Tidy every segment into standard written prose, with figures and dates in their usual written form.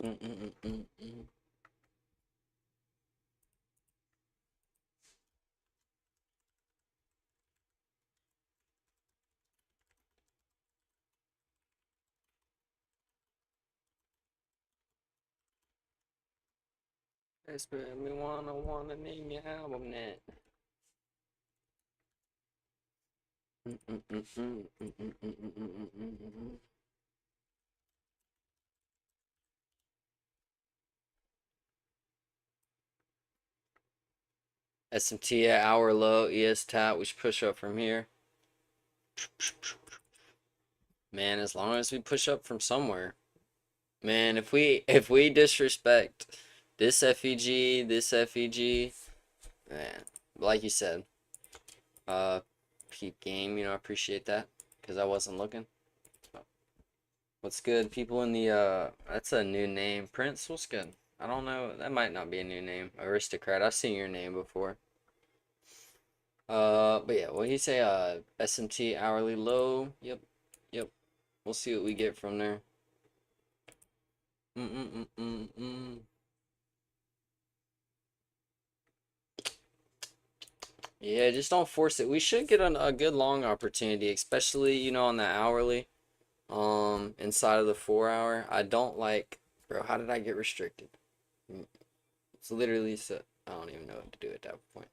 It's made me wanna name your album that. SMT at hour low, ES tap. We should push up from here. Man, as long as we push up from somewhere. Man, if we disrespect this FEG, man, like you said, uh, keep game. I appreciate that because I wasn't looking. What's good, people in the That's a new name, Prince. What's good? I don't know. That might not be a new name. Aristocrat. I've seen your name before. But yeah, what he say? SMT hourly low. Yep, yep. We'll see what we get from there. Yeah, just don't force it. We should get a good long opportunity, especially, on the hourly, inside of the 4 hour. I don't like, bro, how did I get restricted? It's literally so, I don't even know what to do at that point.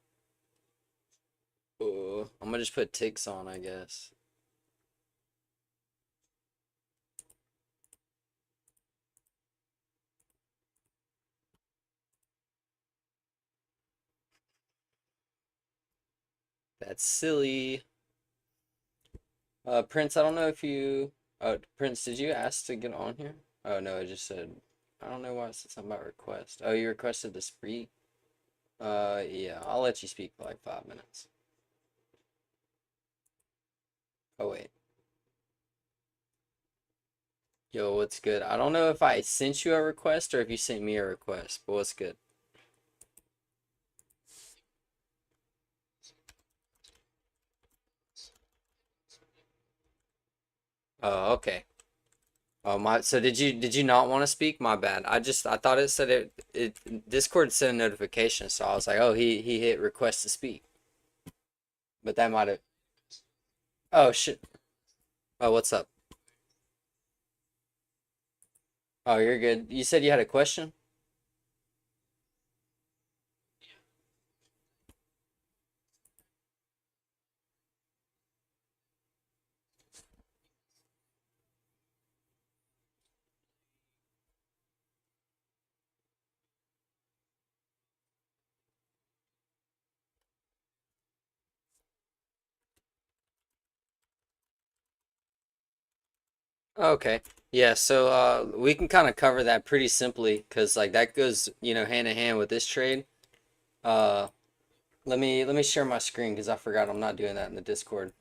Oh, I'm gonna just put ticks on, I guess. That's silly. Prince, I don't know if you, Prince, did you ask to get on here? Oh no, it just said, I don't know why it said something about request. Oh, you requested to speak? Yeah, I'll let you speak for like 5 minutes. Oh wait. Yo, what's good? I don't know if I sent you a request or if you sent me a request, but what's good? Oh, okay. Oh my, so did you not want to speak? My bad. I thought it said it Discord sent a notification, so I was like, "Oh, he hit request to speak." But that might have. Oh shit. Oh, what's up? Oh, you're good. You said you had a question? Okay. Yeah, so we can kind of cover that pretty simply because like that goes, hand in hand with this trade. Uh let me share my screen because I forgot I'm not doing that in the Discord.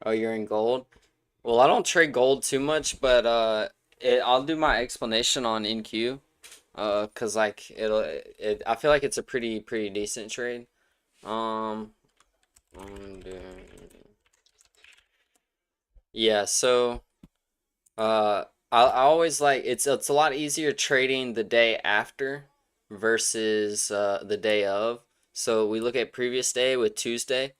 Oh, you're in gold? Well, I don't trade gold too much, but I'll do my explanation on NQ. 'Cause like I feel like it's a pretty decent trade. Um, and, yeah, so I always like it's a lot easier trading the day after versus the day of. So we look at previous day with Tuesday.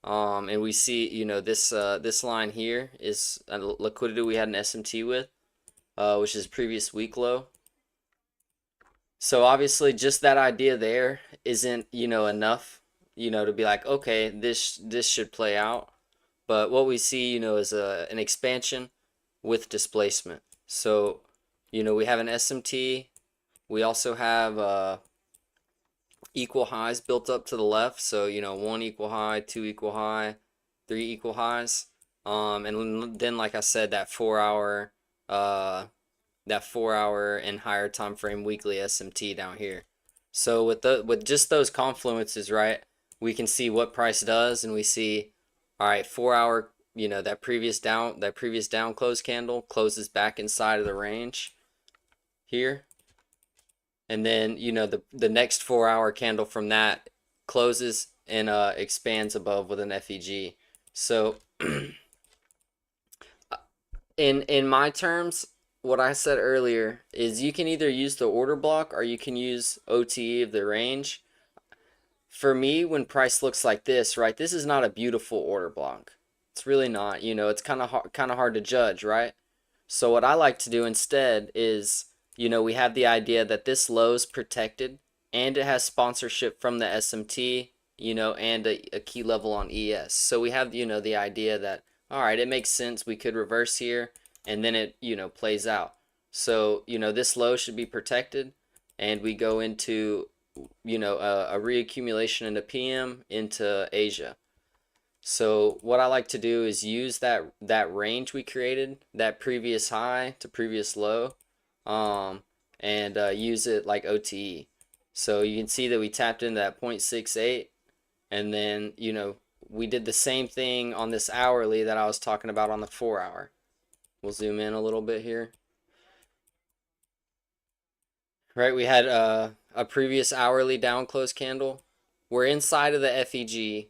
And we see, this line here is a liquidity we had an SMT with, which is previous week low. So obviously, just that idea there isn't, enough, to be like, okay, this should play out. But what we see, is an expansion with displacement. So, we have an SMT. We also have equal highs built up to the left. So, one equal high, two equal high, three equal highs. And then, like I said, uh, that 4 hour and higher time frame weekly SMT down here. So with just those confluences, right, we can see what price does, and we see, all right, 4 hour, that previous down close candle closes back inside of the range here, and then the next 4 hour candle from that closes and expands above with an FEG. So in my terms, what I said earlier is you can either use the order block or you can use OTE of the range. For me, when price looks like this, right? This is not a beautiful order block. It's really not. It's kind of hard to judge, right? So what I like to do instead is, we have the idea that this low is protected and it has sponsorship from the SMT, and a key level on ES. So we have, the idea that, all right, it makes sense. We could reverse here and then it, plays out. So, this low should be protected and we go into, a reaccumulation into PM into Asia. So what I like to do is use that range we created, that previous high to previous low, um, and use it like OTE. So you can see that we tapped into that 0.68, and then we did the same thing on this hourly that I was talking about on the 4 hour. We'll zoom in a little bit here. Right, we had a previous hourly down close candle. We're inside of the FEG.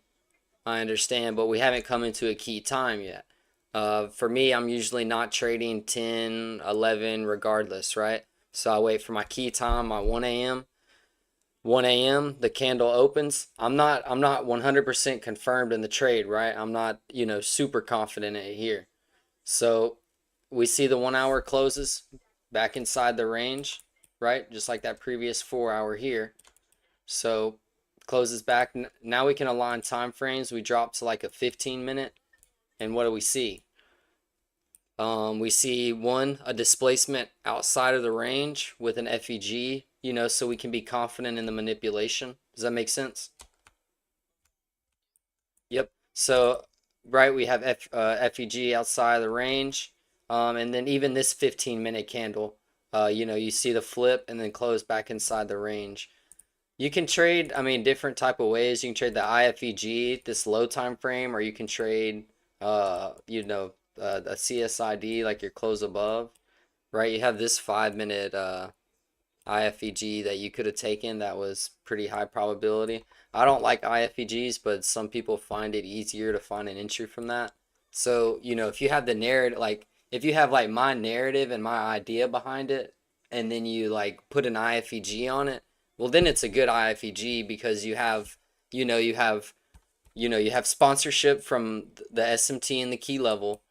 I understand, but we haven't come into a key time yet. For me, I'm usually not trading 10, 11, regardless, right? So I wait for my key time, my 1 a.m. 1 a.m. the candle opens. I'm not 100% confirmed in the trade, right? I'm not, super confident in it here. So we see the 1 hour closes back inside the range, right? Just like that previous 4 hour here. So closes back. Now we can align time frames. We drop to like a 15 minute. And what do we see? We see a displacement outside of the range with an FEG, so we can be confident in the manipulation. Does that make sense? Yep. So, right, we have FEG outside of the range. And then even this 15-minute candle, you see the flip and then close back inside the range. You can trade, I mean, different type of ways. You can trade the IFEG, this low time frame, or you can trade, a CSID, like your close above, right? You have this 5 minute IFEG that you could have taken that was pretty high probability. I don't like IFEGs, but some people find it easier to find an entry from that. So, if you have the narrative, like if you have like my narrative and my idea behind it, and then you like put an IFEG on it, well, then it's a good IFEG because you know, you have, you have sponsorship from the SMT and the key level,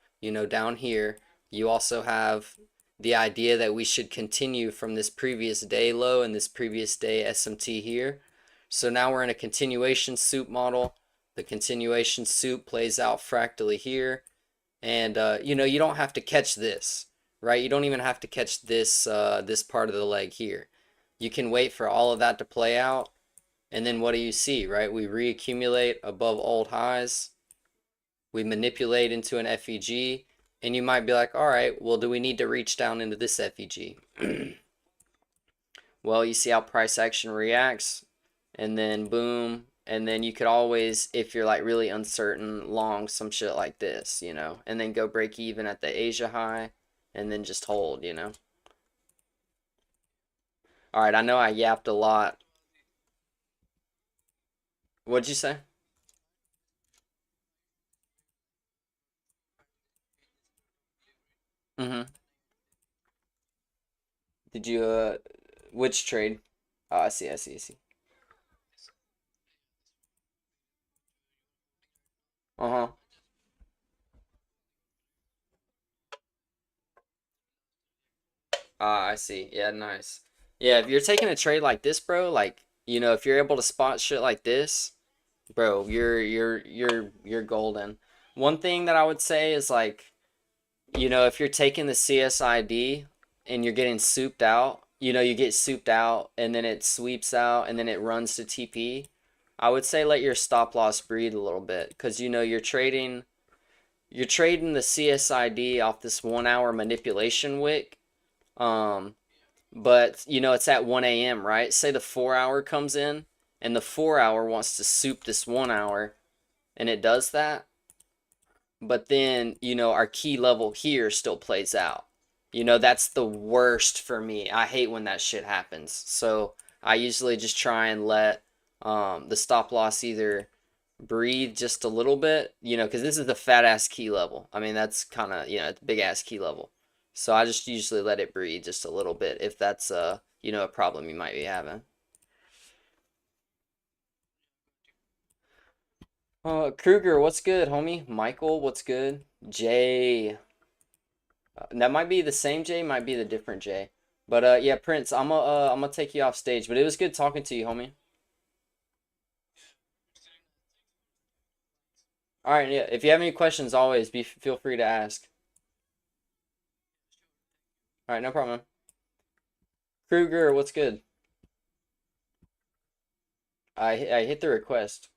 down here. You also have the idea that we should continue from this previous day low and this previous day SMT here. So now we're in a continuation soup model. The continuation soup plays out fractally here. And you don't have to catch this, right? You don't even have to catch this part of the leg here. You can wait for all of that to play out, and then what do you see, right? We reaccumulate above old highs. We manipulate into an FEG, and you might be like, all right, well, do we need to reach down into this FEG? Well, you see how price action reacts, and then boom, and then you could always, if you're like really uncertain, long some shit like this, and then go break even at the Asia high, and then just hold. All right, I know I yapped a lot. What'd you say? Mm-hmm. Did you which trade? Oh, I see. Uh-huh. Ah, I see. Yeah, nice. Yeah, if you're taking a trade like this, bro, like, if you're able to spot shit like this, bro, you're golden. One thing that I would say is like, if you're taking the CSID and you're getting souped out, you get souped out and then it sweeps out and then it runs to TP. I would say let your stop loss breathe a little bit because you're trading the CSID off this 1 hour manipulation wick. Um, but it's at 1 a.m., right? Say the 4 hour comes in and the 4 hour wants to soup this 1 hour and it does that, but then our key level here still plays out. That's the worst for me. I hate when that shit happens. So I usually just try and let the stop loss either breathe just a little bit, you know, because this is the fat ass key level. I mean, that's kind of, you know, it's big ass key level. So I just usually let it breathe just a little bit if that's you know, a problem you might be having. Kruger, what's good, homie? Michael, what's good? Jay, that might be the same Jay, might be the different Jay. But yeah, Prince, I'm gonna take you off stage. But it was good talking to you, homie. All right, yeah. If you have any questions, always be feel free to ask. All right, no problem. Kruger, what's good? I hit the request.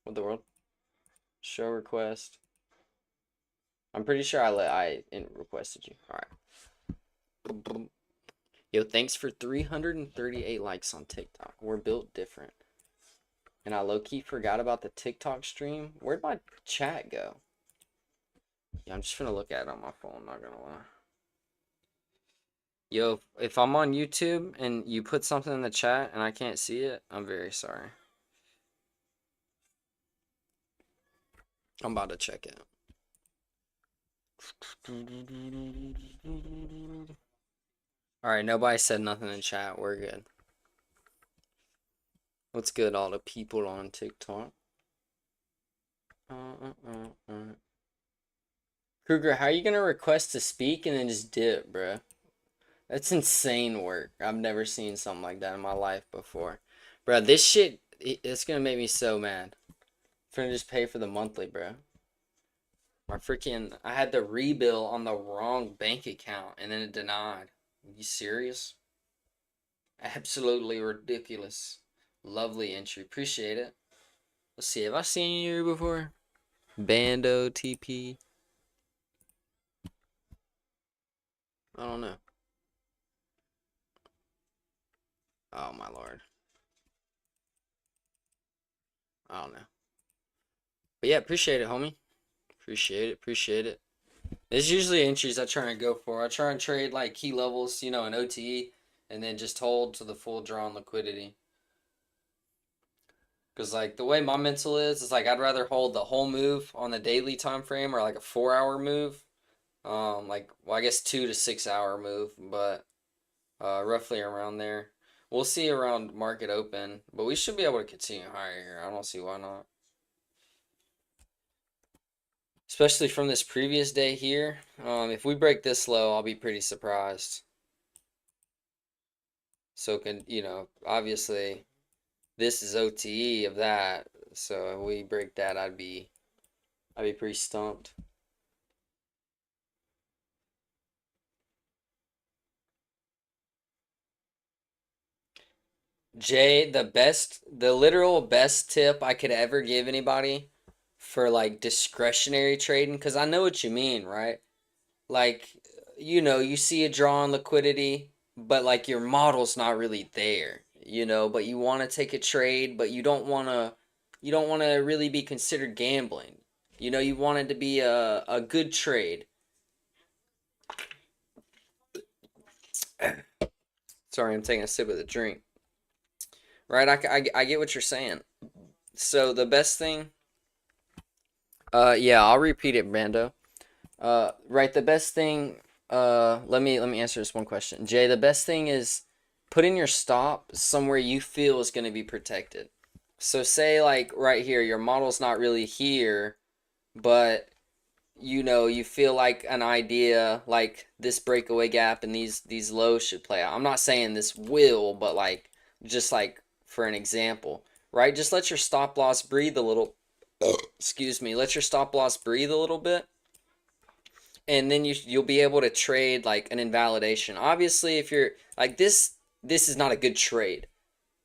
What the world? Show request. I'm pretty sure I requested you. All right. Yo, thanks for 338 likes on TikTok. We're built different. And I low-key forgot about the TikTok stream. Where'd my chat go? Yeah, I'm just gonna look at it on my phone, not gonna lie. Yo, if I'm on YouTube and you put something in the chat and I can't see it, I'm very sorry. I'm about to check it. Alright, nobody said nothing in chat. We're good. What's good, all the people on TikTok? Kruger, how are you gonna request to speak and then just dip, bruh? That's insane work. I've never seen something like that in my life before. Bruh, this shit, it's gonna make me so mad. I'm gonna just pay for the monthly, bruh. My freaking, I had the rebill on the wrong bank account and then it denied. Are you serious? Absolutely ridiculous. Lovely entry. Appreciate it. Let's see. Have I seen you here before? Bando TP. I don't know. Oh my lord. I don't know. But yeah, appreciate it, homie. Appreciate it. Appreciate it. There's usually entries I try and go for. I try and trade like key levels, you know, in OTE, and then just hold to the full draw on liquidity. Because like the way my mental is like I'd rather hold the whole move on the daily time frame or like a 4 hour move. Like well I guess 2 to 6 hour move, but roughly around there. We'll see around market open, but we should be able to continue higher here. I don't see why not. Especially from this previous day here. If we break this low, I'll be pretty surprised. So can you know, obviously this is OTE of that. So if we break that, I'd be pretty stumped. Jay, the literal best tip I could ever give anybody for like discretionary trading, because I know what you mean, right? Like, you know, you see a draw on liquidity, but like your model's not really there, you know, but you want to take a trade, but you don't want to really be considered gambling. You know, you want it to be a good trade. Sorry, I'm taking a sip of the drink. Right? I get what you're saying. So the best thing, yeah, I'll repeat it, Brando. Right, the best thing, let me answer this one question. Jay, the best thing is putting your stop somewhere you feel is going to be protected. So say like right here, your model's not really here, but you know, you feel like an idea like this breakaway gap and these lows should play out. I'm not saying this will, but like just like for an example, right? Just let your stop loss breathe a little. Excuse me. Let your stop loss breathe a little bit, and then you'll be able to trade like an invalidation. Obviously, if you're like this is not a good trade.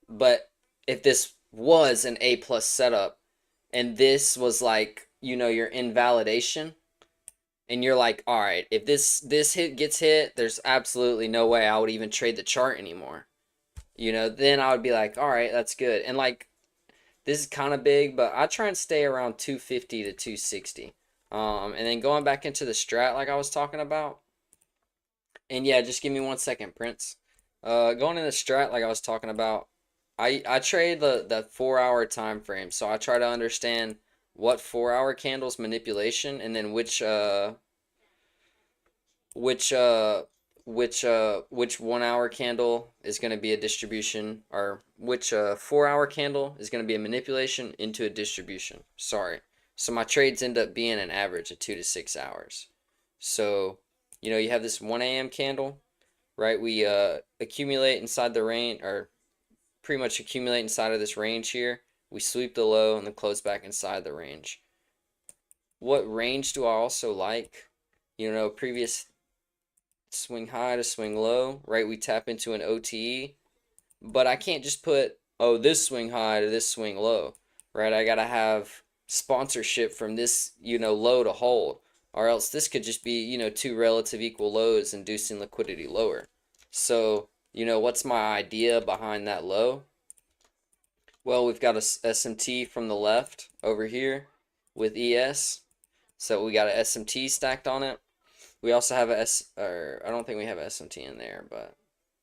But if this was an A plus setup and this was like, you know, your invalidation, and you're like, all right, if this hit gets hit, there's absolutely no way I would even trade the chart anymore. You know, then I would be like, all right, that's good. And like this is kind of big, but I try and stay around 250 to 260. And then going back into the strat like I was talking about. And yeah, just give me 1 second, Prince. Going in the strat like I was talking about. I trade the 4 hour time frame, so I try to understand what 4 hour candles manipulation, and then which uh which 1 hour candle is going to be a distribution, or which 4 hour candle is going to be a manipulation into a distribution. Sorry. So my trades end up being an average of 2 to 6 hours. So, you have this 1 a.m. candle, right? We accumulate inside the range, or pretty much accumulate inside of this range here. We sweep the low and then close back inside the range. What range do I also like? Previous swing high to swing low, right? We tap into an OTE, but I can't just put, oh, this swing high to this swing low, right? I gotta have sponsorship from this, low to hold, or else this could just be, two relative equal lows inducing liquidity lower. So, what's my idea behind that low? Well, we've got a SMT from the left over here with ES. So we got a SMT stacked on it. We also have or I don't think we have a SMT in there, but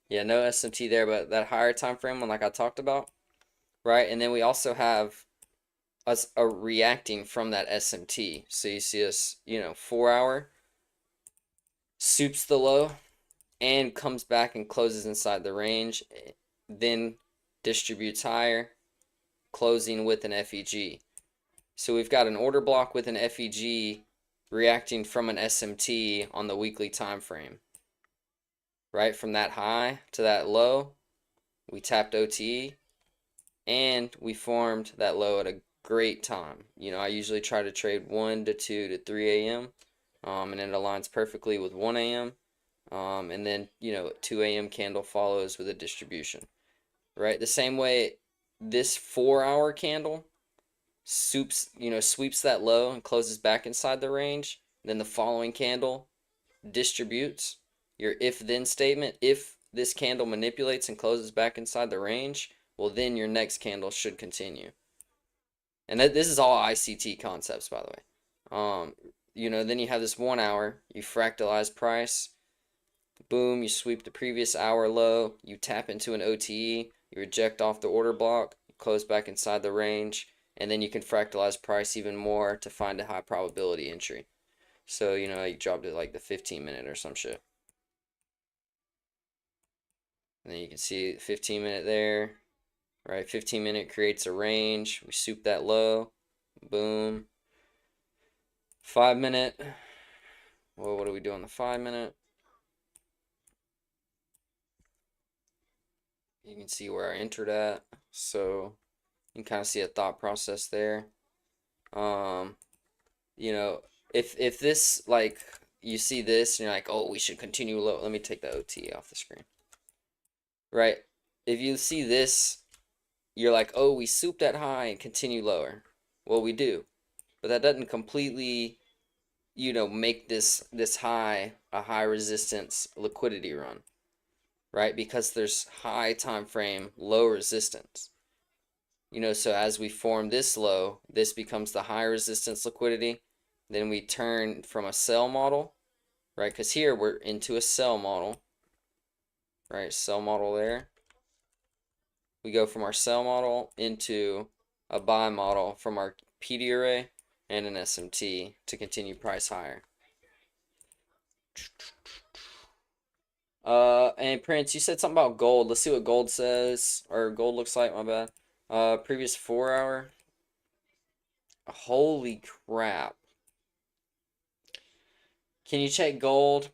yeah, no SMT there, but that higher time frame one like I talked about, right? And then we also have us reacting from that SMT. So you see us, 4 hour soups the low and comes back and closes inside the range, then distributes higher, closing with an FEG. So we've got an order block with an FEG reacting from an SMT on the weekly time frame. Right from that high to that low, we tapped OTE and we formed that low at a great time. I usually try to trade 1 to 2 to 3 a.m. And it aligns perfectly with 1 a.m. And then 2 a.m. candle follows with a distribution. Right, the same way this 4 hour candle sweeps that low and closes back inside the range. Then the following candle distributes. Your if then statement, if this candle manipulates and closes back inside the range, well, then your next candle should continue. And this is all ICT concepts, by the way. Then you have this 1 hour, you fractalize price, boom, you sweep the previous hour low, you tap into an OTE, you reject off the order block, you close back inside the range, and then you can fractalize price even more to find a high probability entry. So, you dropped it like the 15-minute or some shit. And then you can see 15-minute there, right? 15-minute creates a range. We soup that low, boom. 5-minute, well, what do we do on the 5-minute? You can see where I entered at, so you can kind of see a thought process there. If this, like, you see this and you're like, oh, we should continue low. Let me take the OT off the screen. Right? If you see this, you're like, oh, we soup that high and continue lower. Well, we do. But that doesn't completely, make this high a high resistance liquidity run. Right? Because there's high time frame, low resistance. So as we form this low, this becomes the high resistance liquidity. Then we turn from a sell model, right? Because here we're into a sell model, right? Sell model there. We go from our sell model into a buy model from our PD array and an SMT to continue price higher. And Prince, you said something about gold. Let's see what gold says, or gold looks like, my bad. Previous 4 hour. Holy crap. Can you check gold?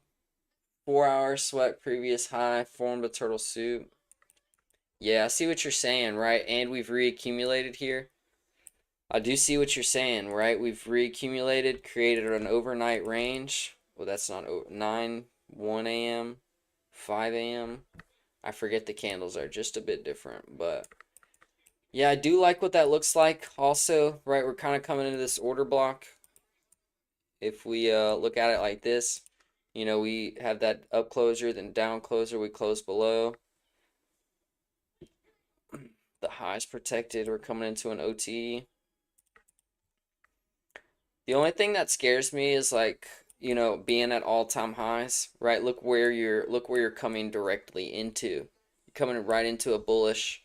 4 hour sweat, previous high, formed a turtle soup. Yeah, I see what you're saying, right? And we've reaccumulated here. I do see what you're saying, right? We've reaccumulated, created an overnight range. Well, that's not 9, 1 a.m., 5 a.m. I forget the candles are just a bit different, but yeah, I do like what that looks like. Also, right, we're kind of coming into this order block. If we look at it like this, we have that up closure, then down closure, we close below. The high's protected, we're coming into an OT. The only thing that scares me is like, being at all-time highs, right? Look where you're coming directly into. You're coming right into a bullish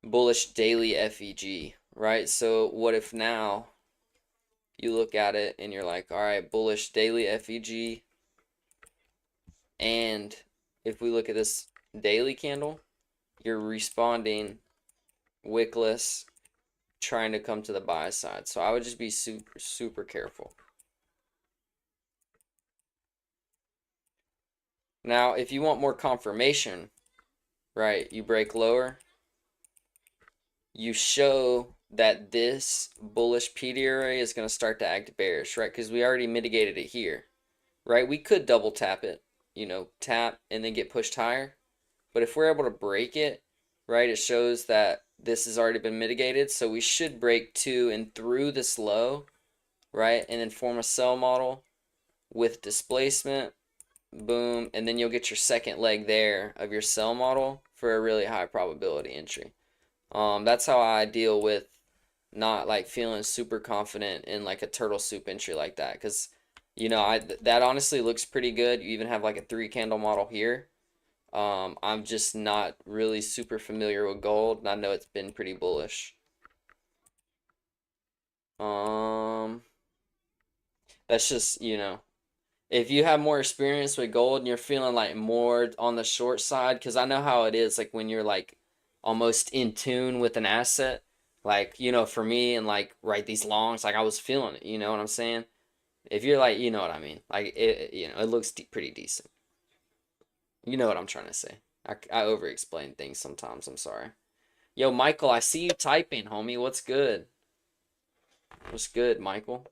bullish daily FEG, right? So what if now you look at it and you're like, all right, bullish daily FEG, and if we look at this daily candle, you're responding wickless, trying to come to the buy side. So I would just be super, super careful. Now, if you want more confirmation, right, you break lower, you show that this bullish PD array is going to start to act bearish, right? Because we already mitigated it here, right? We could double tap it, tap and then get pushed higher. But if we're able to break it, right, it shows that this has already been mitigated. So we should break to and through this low, right? And then form a sell model with displacement, boom. And then you'll get your second leg there of your sell model for a really high probability entry. That's how I deal with not like feeling super confident in like a turtle soup entry like that. Because, that honestly looks pretty good. You even have like a 3 candle model here. I'm just not really super familiar with gold, and I know it's been pretty bullish. Um, that's just, if you have more experience with gold and you're feeling like more on the short side, because I know how it is, like when you're like almost in tune with an asset, like, for me and like, right, these longs, like I was feeling it, you know what I'm saying? If you're like, you know what I mean, like it looks pretty decent. You know what I'm trying to say. I over explain things sometimes. I'm sorry. Yo, Michael, I see you typing, homie. What's good? What's good, Michael?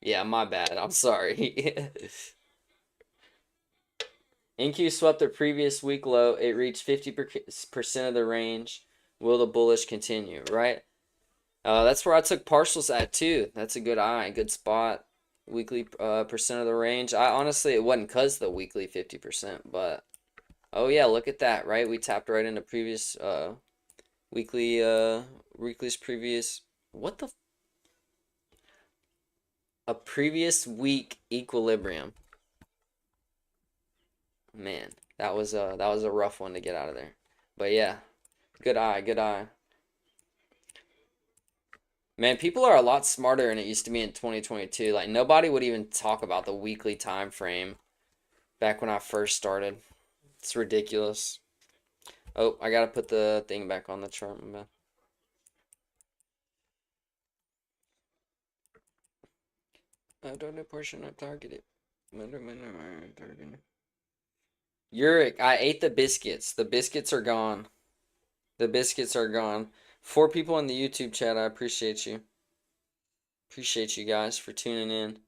Yeah, my bad. I'm sorry. NQ swept the previous week low. It reached 50% of the range. Will the bullish continue? Right? That's where I took partials at too. That's a good eye, good spot. Weekly percent of the range. I honestly, it wasn't cause the weekly 50%, but oh yeah, look at that, right? We tapped right into previous weekly's previous what the a previous week equilibrium. Man, that was a rough one to get out of there. But yeah, good eye, good eye. Man, people are a lot smarter than it used to be in 2022. Like nobody would even talk about the weekly time frame back when I first started. It's ridiculous. Oh, I gotta put the thing back on the chart, man. I don't know portion not targeted. Uric, I ate the biscuits. The biscuits are gone. The biscuits are gone. 4 people in the YouTube chat. I appreciate you. Appreciate you guys for tuning in.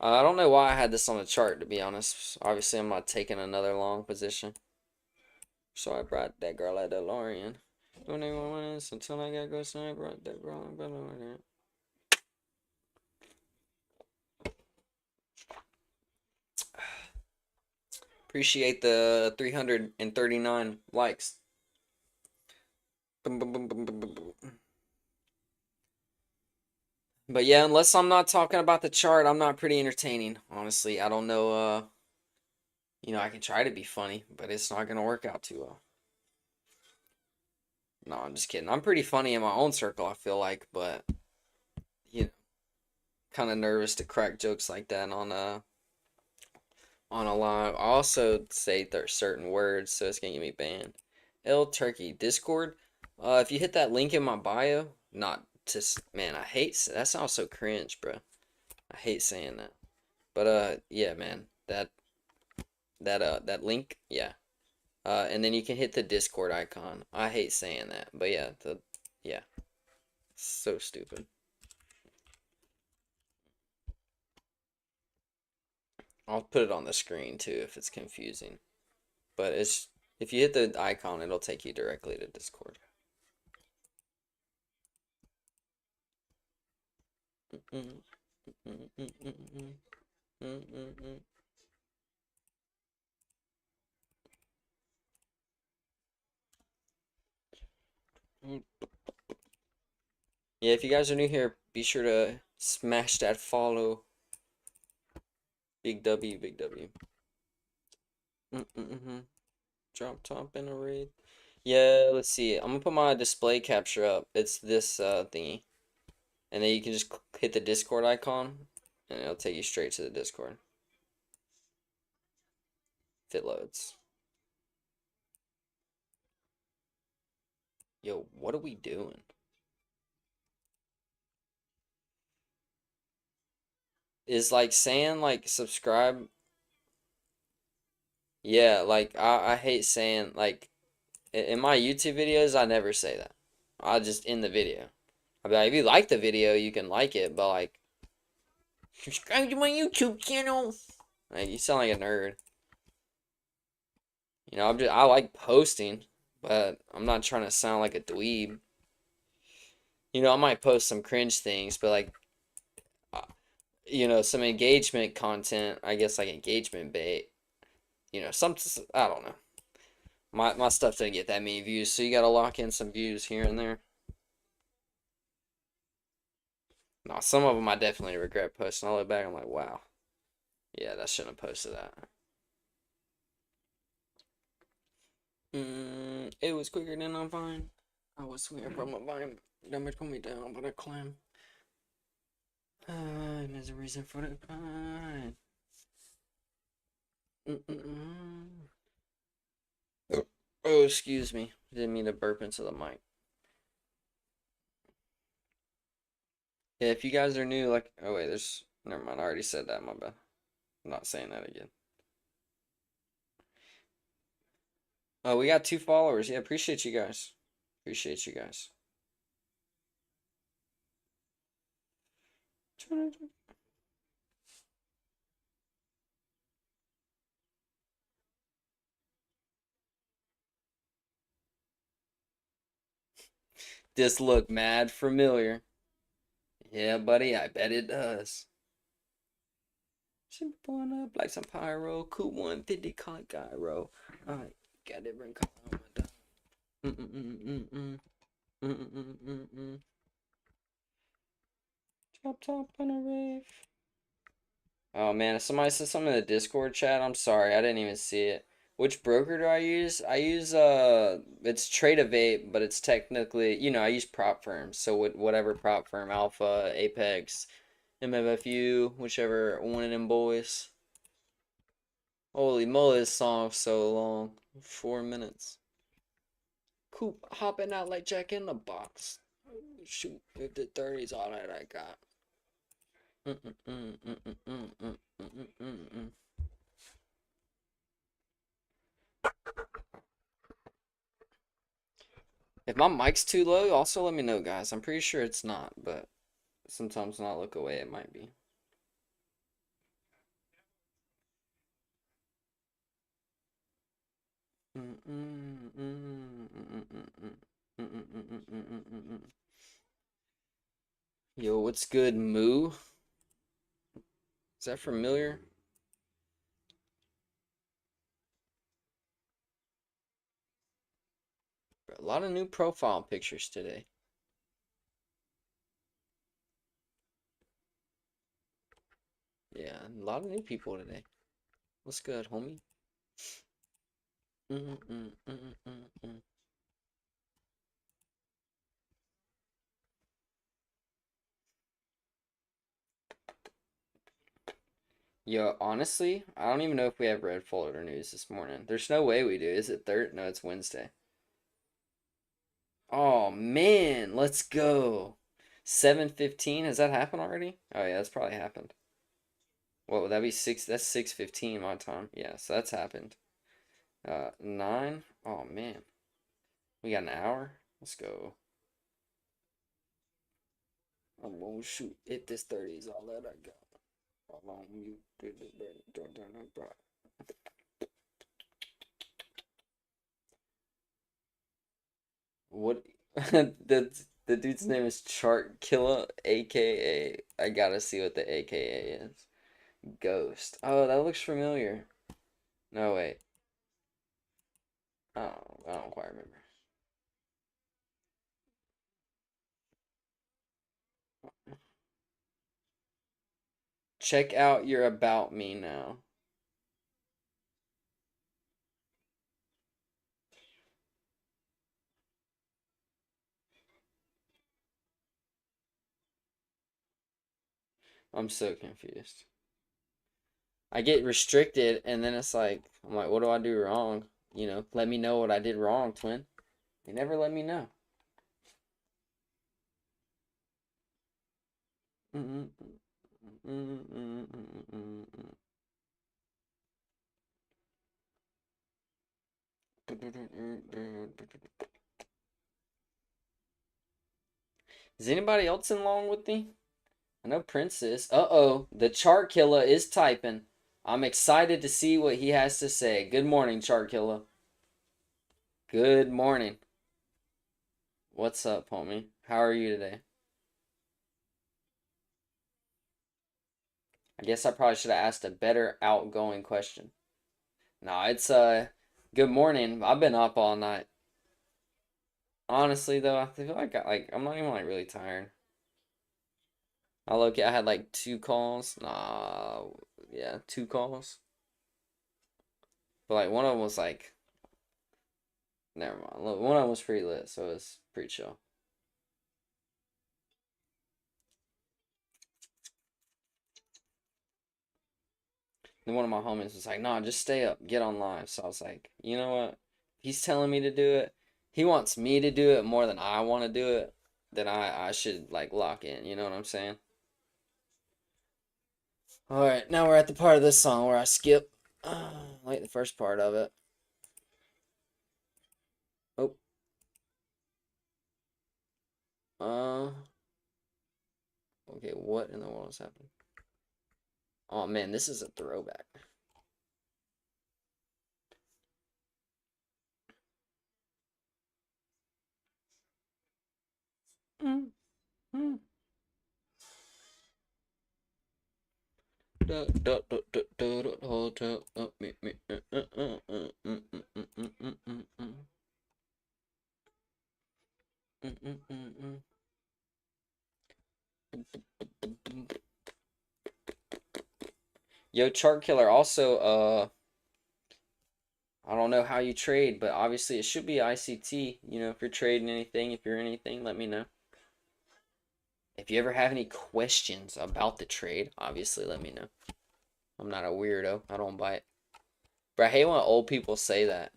I don't know why I had this on the chart, to be honest. Obviously, I'm not taking another long position. So I brought that girl at DeLorean. Don't even want this until I gotta go, so I brought that girl at DeLorean. Appreciate the 339 likes. Boom, boom, boom, boom, boom, boom, boom. But yeah, unless I'm not talking about the chart, I'm not pretty entertaining. Honestly, I don't know. I can try to be funny, but it's not gonna work out too well. No, I'm just kidding. I'm pretty funny in my own circle, I feel like, but kind of nervous to crack jokes like that on a live. I also say there's certain words, so it's gonna get me banned. L Turkey Discord. If you hit that link in my bio, not just man, I hate that sounds so cringe, bro. I hate saying that, but yeah, man, that link, yeah. And then you can hit the Discord icon. I hate saying that, but yeah, yeah, so stupid. I'll put it on the screen too if it's confusing. But if you hit the icon, it'll take you directly to Discord. Yeah, if you guys are new here, be sure to smash that follow. Big W, big W. Drop top in a raid. Yeah, let's see. I'm gonna put my display capture up. It's this thingy. And then you can just hit the Discord icon and it'll take you straight to the Discord if it loads. Yo, what are we doing? Is like saying like subscribe. Yeah, like I hate saying like in my YouTube videos I never say that. I just in the video. I'll be like, if you like the video, you can like it, but like subscribe to my YouTube channel. Like you sound like a nerd. I like posting, but I'm not trying to sound like a dweeb. I might post some cringe things, but like uh, some engagement content, I guess like engagement bait. Some I don't know. My stuff doesn't get that many views, so you gotta lock in some views here and there. No, some of them I definitely regret posting. I look back, I'm like, wow, yeah, that shouldn't have posted that. It was quicker than a vine. I was swinging from a vine. Damage put me down, but I climb. There's a reason for the pine. Oh, excuse me. Didn't mean to burp into the mic. Yeah, if you guys are new, like, oh wait, never mind. I already said that. My bad. I'm not saying that again. Oh, we got 2 followers. Yeah, appreciate you guys. Appreciate you guys. This look mad familiar. Yeah, buddy, I bet it does. She blowing up like some pyro. Cool 150 con gyro. Alright, got it ring color on my dome. Mm-mm-mm-mm-mm. Mm-mm-mm-mm-mm. Drop top on a rave. Oh man, if somebody said something in the Discord chat, I'm sorry, I didn't even see it. Which broker do I use? I use it's Trade Vape, but it's technically, I use prop firms. So whatever prop firm, Alpha, Apex, MFFU, whichever one of them boys. Holy moly, this song's so long. 4 minutes. Coop hopping out like Jack in the Box. Shoot, if the 30's all that I got. If my mic's too low, also let me know, guys. I'm pretty sure it's not, but sometimes when I look away, it might be. Yo, what's good, Moo? Is that familiar? A lot of new profile pictures today. Yeah, a lot of new people today. What's good, homie? Yo, honestly, I don't even know if we have red folder news this morning. There's no way we do. Is it third? No, it's Wednesday. Oh man, let's go. 7:15. Has that happened already? Oh yeah, that's probably happened. What would that be? Six. That's 6:15 my time. Yeah, so that's happened. 9. Oh man, we got an hour. Let's go. I'm gonna shoot if this 30 is all that I got. How long you did it? What? The dude's name is Chart Killer, aka I gotta see what the aka is. Ghost. Oh, that looks familiar. No wait. I don't quite remember. Check out your about me now. I'm so confused. I get restricted, and then it's like, I'm like, what do I do wrong? You know, let me know what I did wrong, twin. They never let me know. Is anybody else in long with me? I know Prince is. Uh-oh, the chart killer is typing. I'm excited to see what he has to say. Good morning, chart killer. Good morning. What's up, homie? How are you today? I guess I probably should have asked a better outgoing question. No, it's good morning. I've been up all night. Honestly though, I feel like I'm not even like really tired. I had like two calls. Nah, yeah, two calls. But like one of them was like never mind. One of them was pretty lit, so it was pretty chill. Then one of my homies was like, "Nah, just stay up, get on live." So I was like, "You know what? He's telling me to do it. He wants me to do it more than I want to do it. Then I should like lock in. You know what I'm saying?" All right, now we're at the part of this song where I skip like the first part of it. Oh, uh, okay, what in the world is happening? Oh man, this is a throwback. Mm, mm. Hotel, me, Yo, Chart Killer, also, I don't know how you trade, but obviously it should be ICT. You know, if you're trading anything, if you're anything, let me know. If you ever have any questions about the trade, obviously let me know. I'm not a weirdo. I don't bite. But I hate when old people say that.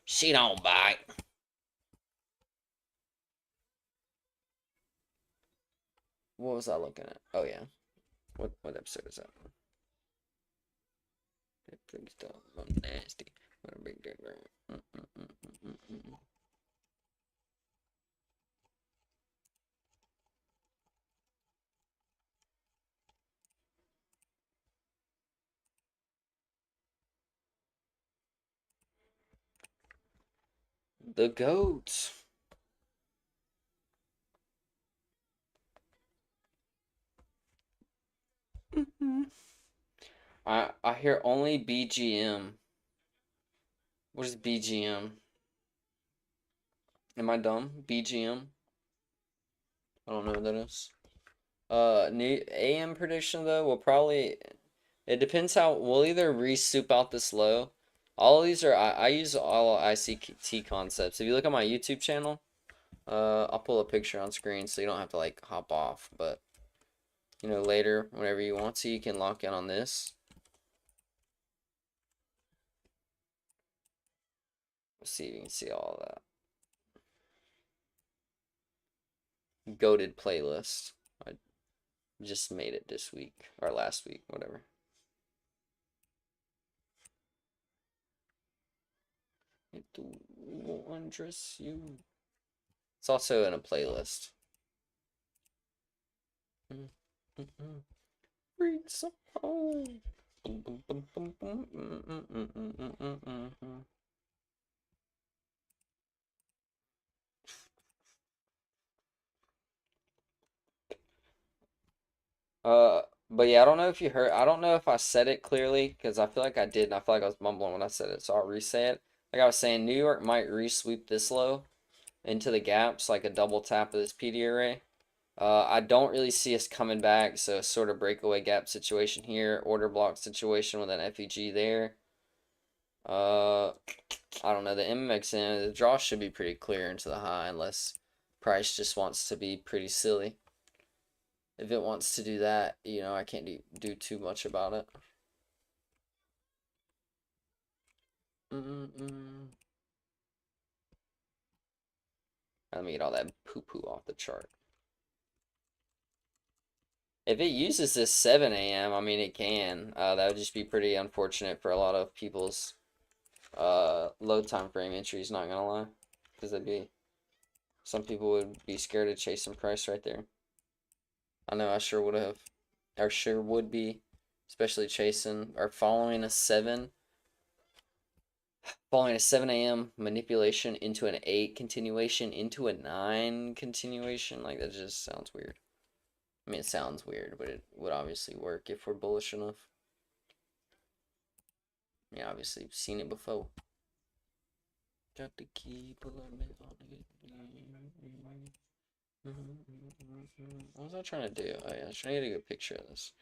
She don't bite. What was I looking at? Oh yeah. What episode is that? Please don't go nasty. What a big dick. The goats. I hear only BGM. What is BGM? Am I dumb? BGM? I don't know what that is. New AM prediction though will probably it depends how we'll either re-soup out this low. All of these are I use all ICT concepts. If you look at my YouTube channel, I'll pull a picture on screen so you don't have to like hop off. But you know later whenever you want to, you can lock in on this. Let's see if you can see all of that. Goated playlist. I just made it this week or last week, whatever. It will undress you. It's also in a playlist. Read some home. But yeah, I don't know if you heard. I don't know if I said it clearly because I feel like I did, and I feel like I was mumbling when I said it. So I'll re-say it. Like I was saying, New York might re-sweep this low into the gaps, like a double tap of this PD array. I don't really see us coming back, so sort of breakaway gap situation here, order block situation with an FEG there. I don't know, the MMXM, the draw should be pretty clear into the high unless price just wants to be pretty silly. if it wants to do that, you know, I can't do too much about it. Let me get all that poo-poo off the chart. If it uses this 7 a.m., I mean, it can. That would just be pretty unfortunate for a lot of people's low time frame entries, not gonna lie. Because some people would be scared to chase some price right there. I know I sure would have, or sure would be, especially chasing or following a 7 a.m. manipulation into an 8 continuation into a 9 continuation. Like, that just sounds weird. I mean, it sounds weird, but it would obviously work if we're bullish enough. Yeah, obviously, you've seen it before. Got the key, pull up it. What was I trying to do? Oh, yeah, I was trying to get a good picture of this.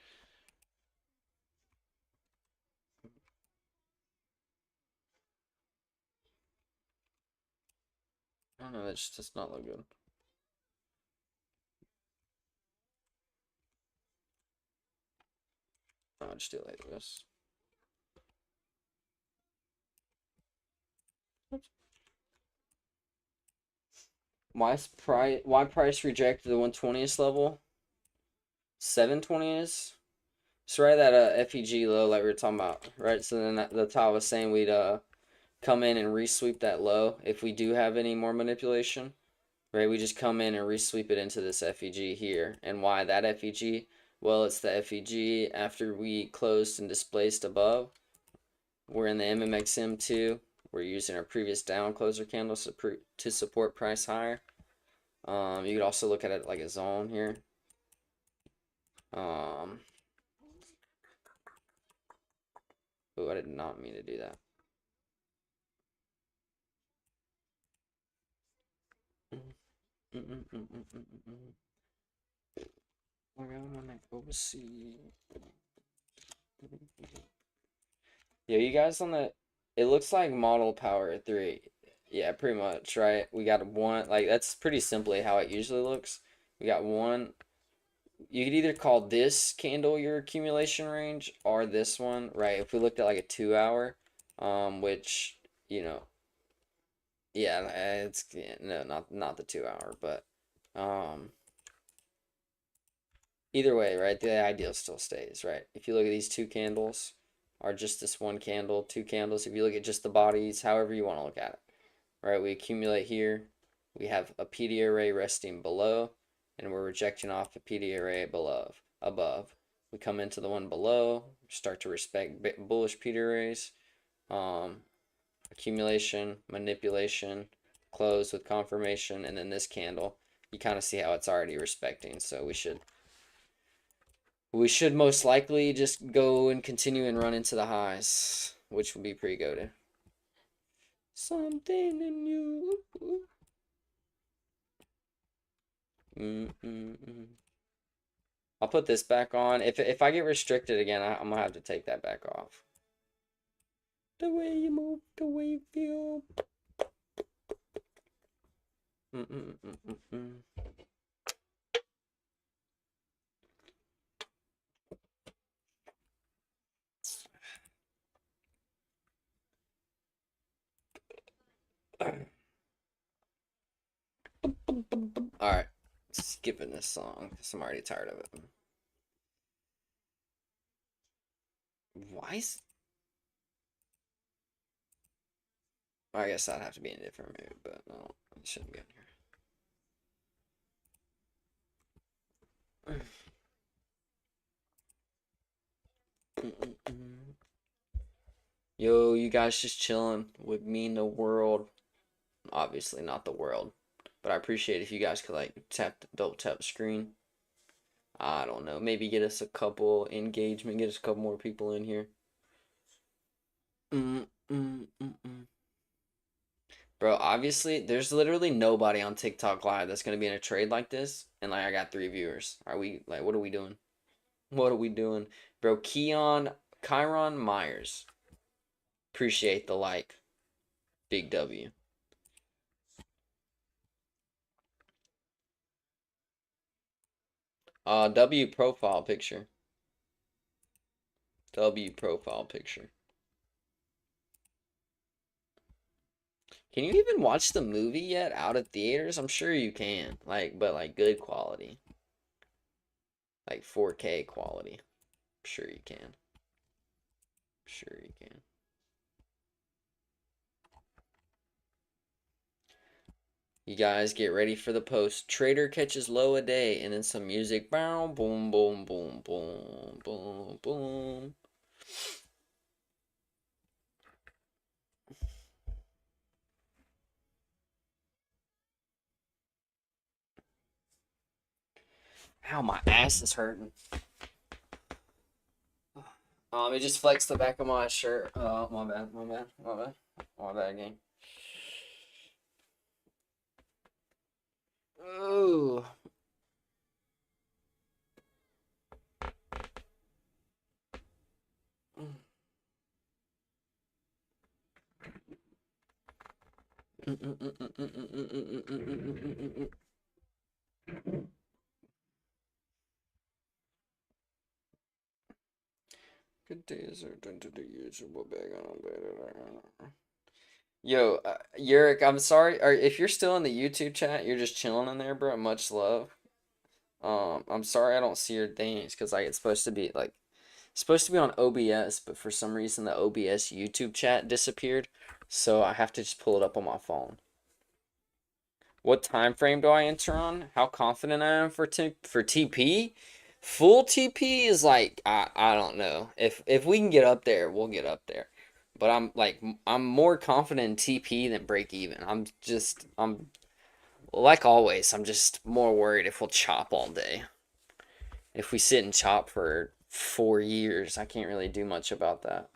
I don't know, that just does not look good. I'll just do it like this. Why price rejected the 120th level? 720s? So right at FEG low, like we were talking about, right? So then the top was saying we'd come in and resweep that low if we do have any more manipulation, right? We just come in and resweep it into this FEG here. And why that FEG? Well, it's the FEG after we closed and displaced above. We're in the MMXM2. We're using our previous down closer candles to support price higher. You could also look at it like a zone here. Oh, I did not mean to do that. Yo, you guys on the, it looks like model power 3. Yeah, pretty much, right? We got one, like, that's pretty simply how it usually looks. We got one, you could either call this candle your accumulation range or this one, right? If we looked at like a 2 hour, which, you know, yeah, it's, yeah, no, not the 2 hour, but, either way, right? The ideal still stays, right? If you look at these two candles, or just this one candle, two candles, if you look at just the bodies, however you want to look at it, right? We accumulate here. We have a PD array resting below, and we're rejecting off a PD array above. We come into the one below, start to respect bullish PD arrays, accumulation, manipulation, close with confirmation, and then this candle, you kind of see how it's already respecting. So we should most likely just go and continue and run into the highs, which would be pretty goated. Something in you. I'll put this back on. If I get restricted again, I'm gonna have to take that back off. The way you move, the way you feel. Alright, skipping this song because I'm already tired of it. Why is... I guess I'd have to be in a different mood, but no, it shouldn't be in here. Yo, you guys just chilling with me in the world. Obviously not the world, but I appreciate if you guys could like double tap the screen. I don't know, maybe get us a couple engagement, get us a couple more people in here. Bro, obviously there's literally nobody on TikTok live that's gonna be in a trade like this, and like I got 3 viewers. Are we like, what are we doing? What are we doing? Bro, Chiron Myers. Appreciate the like. Big W. W profile picture. W profile picture. Can you even watch the movie yet out of theaters? I'm sure you can. Like, but like good quality. Like 4K quality. I'm sure you can. Sure you can. You guys get ready for the post. Trader catches low a day and then some music. Boom, boom, boom, boom, boom, boom, boom. Ow, my ass is hurting. It just flexed the back of my shirt. My bad, my bad, my bad. My bad, gang. Ooh. Good days are done to the usual bag on. Yo, Yurik, I'm sorry. Or if you're still in the YouTube chat, you're just chilling in there, bro. Much love. I'm sorry I don't see your things because like it's supposed to be on OBS, but for some reason the OBS YouTube chat disappeared, so I have to just pull it up on my phone. What time frame do I enter on? How confident I am for TP? Full TP is like I don't know. If we can get up there, we'll get up there. But I'm more confident in TP than break even. I'm like always, I'm just more worried if we'll chop all day. If we sit and chop for 4 years, I can't really do much about that.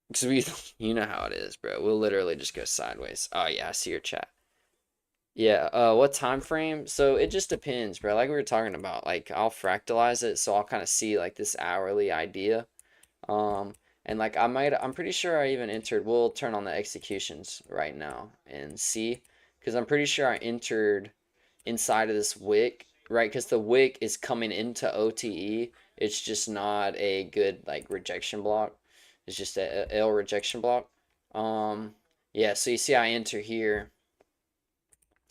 Because you know how it is, bro. We'll literally just go sideways. Oh yeah, I see your chat. Yeah, what time frame? So it just depends, bro. Like we were talking about, like I'll fractalize it so I'll kind of see like this hourly idea. Um, and like I'm pretty sure I even entered, we'll turn on the executions right now and see, because I'm pretty sure I entered inside of this wick, right? Because the wick is coming into OTE. It's just not a good like rejection block. It's just a L rejection block. Um, yeah, so you see I enter here.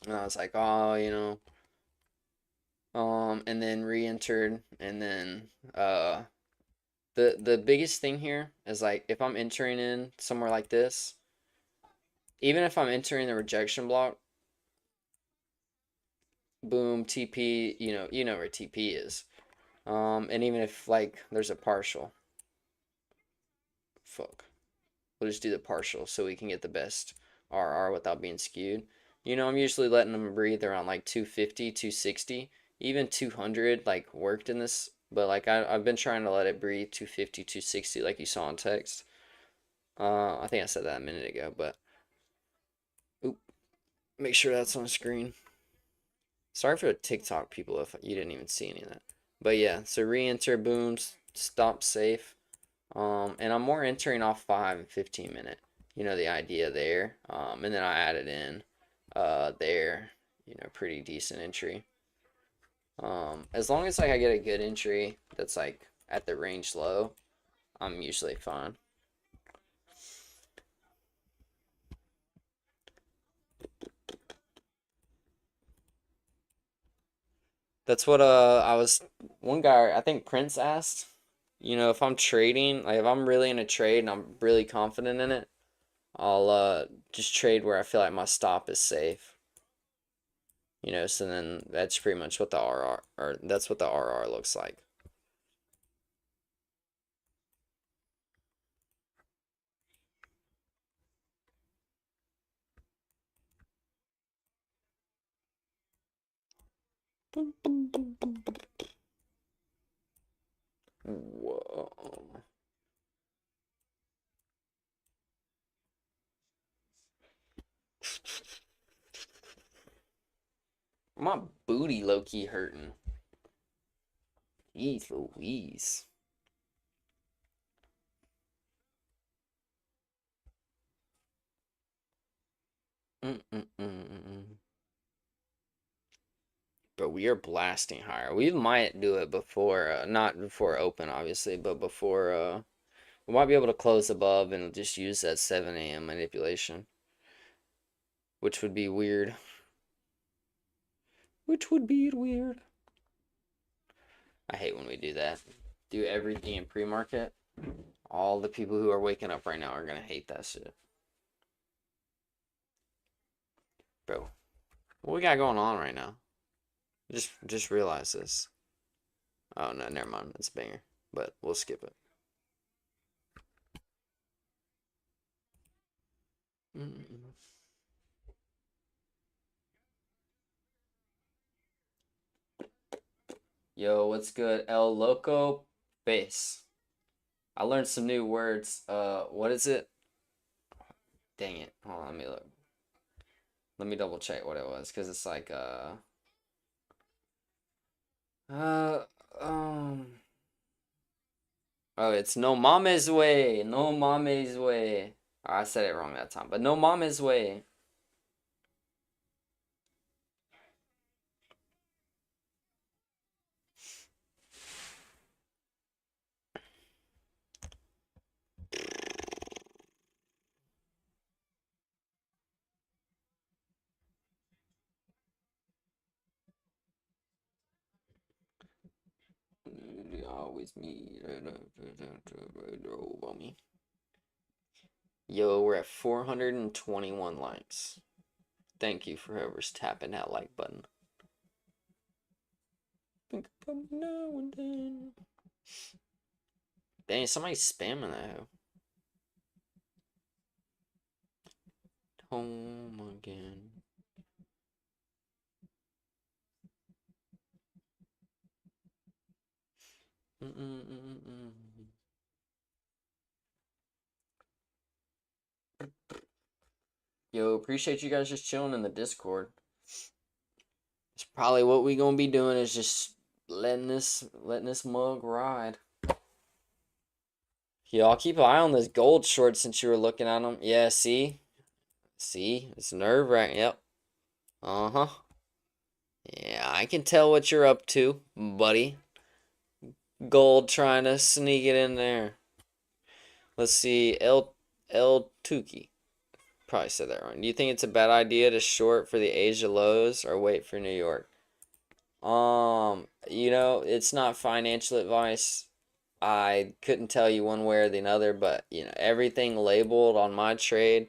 And I was like, oh, and then re-entered, and then the biggest thing here is like if I'm entering in somewhere like this, even if I'm entering the rejection block, boom, TP, you know where TP is. And even if like there's a partial, fuck, we'll just do the partial so we can get the best RR without being skewed. I'm usually letting them breathe around like 250, 260, even 200 like worked in this, but like I've been trying to let it breathe 250, 260 like you saw in text. I think I said that a minute ago, but oop, make sure that's on screen. Sorry for the TikTok people if you didn't even see any of that. But yeah, so re-enter booms, stop safe. And I'm more entering off 5 and 15 minute. The idea there. And then I added in there, pretty decent entry. As long as like I get a good entry that's like at the range low, I'm usually fine. That's what I was one guy I think Prince asked, if I'm trading, like if I'm really in a trade and I'm really confident in it, I'll just trade where I feel like my stop is safe. So then that's pretty much what the RR, or that's what the RR looks like. Whoa. My booty low-key hurting. Jeez Louise. Mm-mm-mm-mm. But we are blasting higher. We might do it before, not before open, obviously, but before, we might be able to close above and just use that 7 a.m. manipulation. Which would be weird. Which would be weird. I hate when we do that. Do everything in pre-market. All the people who are waking up right now are gonna hate that shit. Bro, what we got going on right now? Just realize this. Oh no, never mind. It's a banger. But we'll skip it. Yo, what's good? El Loco Face. I learned some new words. What is it? Dang it. Hold on, let me look. Let me double check what it was, because it's like, uh, um, oh, it's no mames way. No mames way. I said it wrong that time, but no mames way. Always me. Yo, we're at 421 likes. Thank you for whoever's tapping that like button. Think about now and then. Dang, somebody's spamming that. Home again. Yo, appreciate you guys just chilling in the Discord. It's probably what we gonna be doing is just letting this mug ride. Yo, I'll keep an eye on this gold short since you were looking at them. Yeah, see, it's nerve-wracking. Yep. Uh-huh. Yeah, I can tell what you're up to, buddy. Gold trying to sneak it in there. Let's see, El Tuki. Probably said that wrong. Do you think it's a bad idea to short for the Asia lows or wait for New York? It's not financial advice. I couldn't tell you one way or the other, but everything labeled on my trade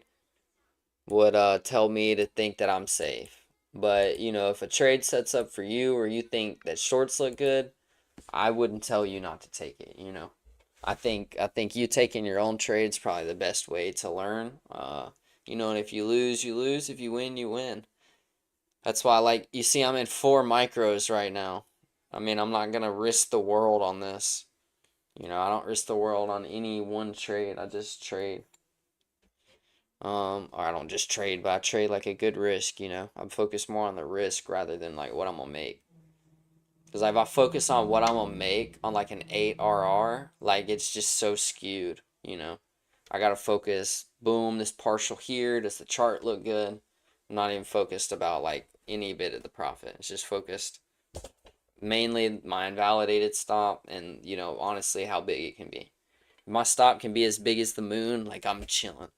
would tell me to think that I'm safe. But if a trade sets up for you or you think that shorts look good, I wouldn't tell you not to take it. I think you taking your own trade's probably the best way to learn. And if you lose, you lose. If you win, you win. That's why, you see, I'm in 4 micros right now. I mean, I'm not gonna risk the world on this. I don't risk the world on any one trade. I just trade. Or I don't just trade, but I trade like a good risk. I'm focused more on the risk rather than what I'm gonna make. Because if I focus on what I'm gonna make on an 8 RR, it's just so skewed. I gotta focus. Boom, this partial here. Does the chart look good? I'm not even focused about any bit of the profit. It's just focused mainly my invalidated stop and honestly how big it can be. If my stop can be as big as the moon, I'm chilling.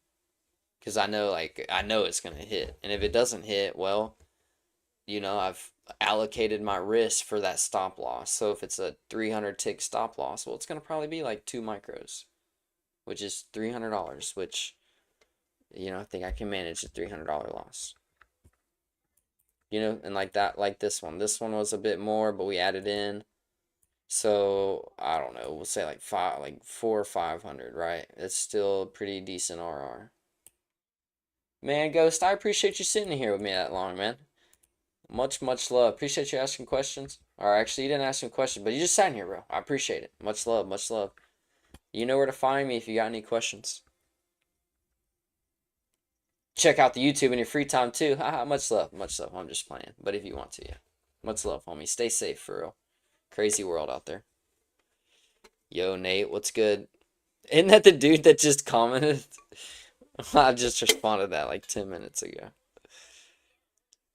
Because I know it's gonna hit. And if it doesn't hit, well, I've allocated my risk for that stop loss. So if it's a 300 tick stop loss, well, it's gonna probably be 2 micros, which is $300, which I think I can manage a $300 loss. And this one. This one was a bit more, but we added in. So I don't know. We'll say 4 or 500, right? It's still a pretty decent RR. Man, Ghost, I appreciate you sitting here with me that long, man. Much love. Appreciate you asking questions. Or actually, you didn't ask some questions, but you just sat in here, bro. I appreciate it. Much love, much love. You know where to find me if you got any questions. Check out the YouTube in your free time too. Haha, much love, much love. I'm just playing, but if you want to, yeah. Much love, homie. Stay safe for real. Crazy world out there. Yo, Nate, what's good? Isn't that the dude that just commented? I just responded that 10 minutes ago.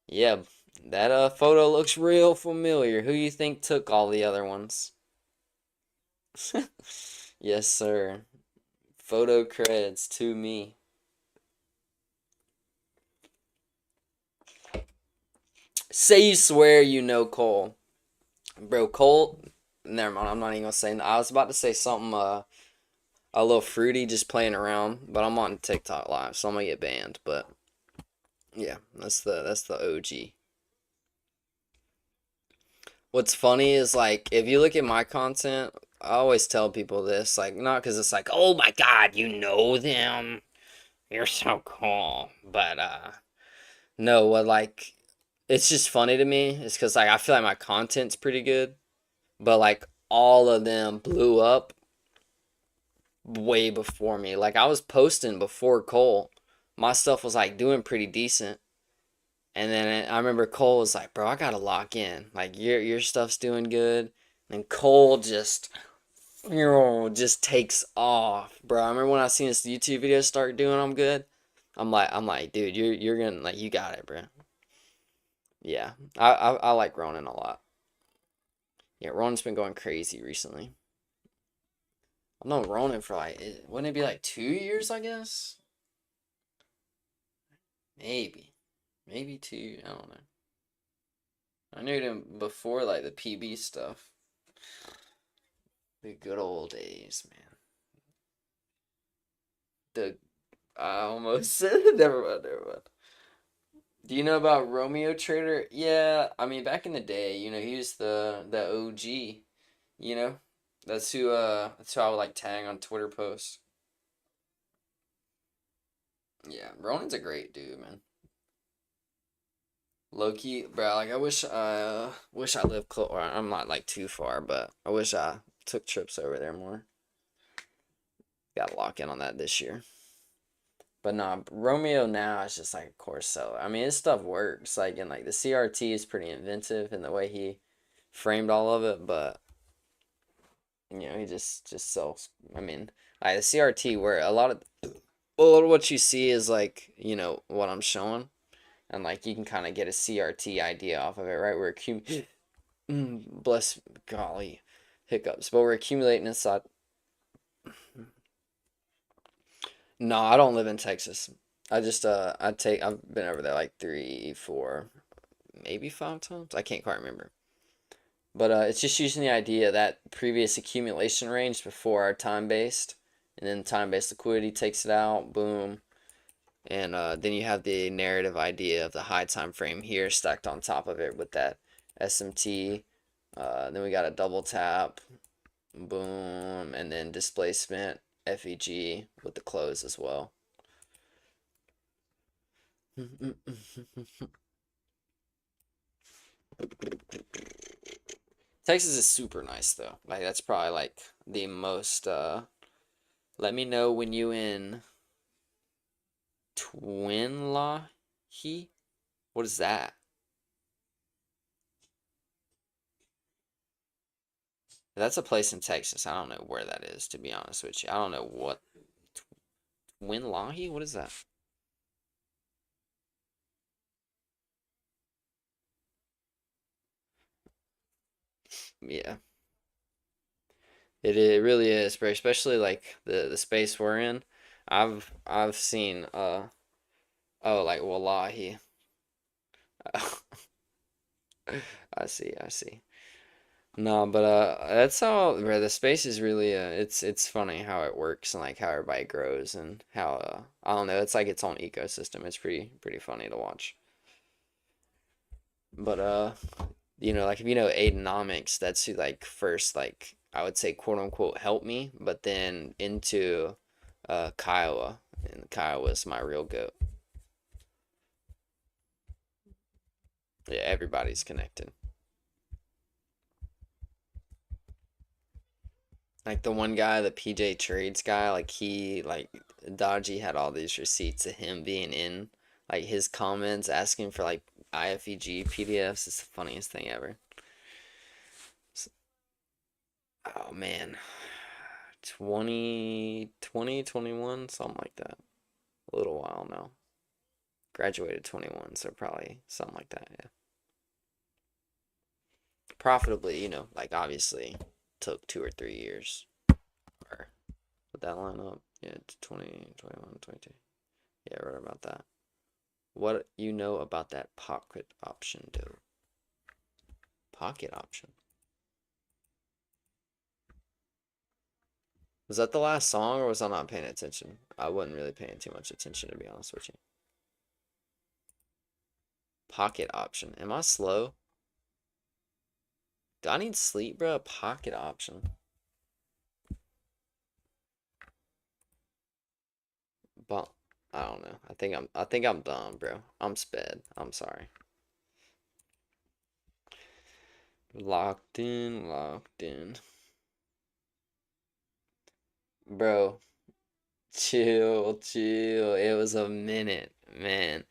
Yeah, That photo looks real familiar. Who you think took all the other ones? Yes, sir. Photo creds to me. Say you swear you know Cole. Bro, Cole, never mind. I'm not even gonna say. I was about to say something a little fruity, just playing around, but I'm on TikTok live, so I'm gonna get banned. But yeah, that's the OG. What's funny is like if you look at my content, I always tell people this, like not because it's like, oh my God, you know them, you're so cool, but no, what like it's just funny to me. It's because like I feel like my content's pretty good, but like all of them blew up way before me. Like I was posting before Cole. My stuff was like doing pretty decent. And then I remember Cole was like, "Bro, I gotta lock in. Like your stuff's doing good." And Cole just takes off, bro. I remember when I seen his YouTube videos start doing I'm good. I'm like, dude, you're gonna like you got it, bro. Yeah, I like Ronan a lot. Yeah, Ronan's been going crazy recently. I've known Ronan for like, wouldn't it be like 2 years, I guess? Maybe. Maybe two. I don't know. I knew him before like the PB stuff. The good old days, man. The I almost said never mind, never mind. Do you know about Romeo Trader? Yeah, I mean back in the day, he was the OG, you know? That's who I would like tag on Twitter posts. Yeah, Ronan's a great dude, man. Low key, bro, like I wish I lived close, or I'm not like too far, but I wish I took trips over there more. Got to lock in on that this year. But nah, Romeo now is just like a course seller. I mean, his stuff works. Like, and like the CRT is pretty inventive in the way he framed all of it. But he just sells. I mean, like the CRT, where a lot of what you see is like what I'm showing, and like you can kind of get a CRT idea off of it, right? Bless golly, hiccups. But we're accumulating inside. No, I don't live in Texas. I've been over there like three, four, maybe 5 times. I can't quite remember. But it's just using the idea that previous accumulation range before our time based, and then time based liquidity takes it out, boom, and then you have the narrative idea of the high time frame here stacked on top of it with that SMT. Then we got a double tap, boom, and then displacement FEG with the close as well. Texas is super nice though. Like that's probably like the most let me know when you in Twinlahi? What is that? That's a place in Texas. I don't know where that is, to be honest with you. I don't know what Twinlahi? What is that? Yeah. It really is, bro. Especially like the space we're in. I've seen oh like Wallahi. I see, I see. No, but that's how bro, the space is really it's funny how it works and like how everybody grows and how I don't know, it's like its own ecosystem. It's pretty funny to watch. But like if you know Aidonomics, that's who like first like I would say quote unquote helped me, but then into Kiowa, and Kiowa's my real goat. Yeah, everybody's connected. Like the one guy, the PJ Trades guy, like he like Dodgy had all these receipts of him being in like his comments asking for like IFEG PDFs. It's the funniest thing ever. Oh man. 2020, 21, something like that. A little while now. Graduated 21, so probably something like that, yeah. profitably, like obviously took 2 or 3 years. Or put that line up. Yeah, 20, 21, 22. Yeah, right about that. What you know about that pocket option, dude? Pocket option. Was that the last song or was I not paying attention? I wasn't really paying too much attention to be honest with you. Pocket option. Am I slow? Do I need sleep, bro? Pocket option. But I don't know. I think I'm done, bro. I'm sped. I'm sorry. Locked in, locked in. Bro, chill, chill. It was a minute, man.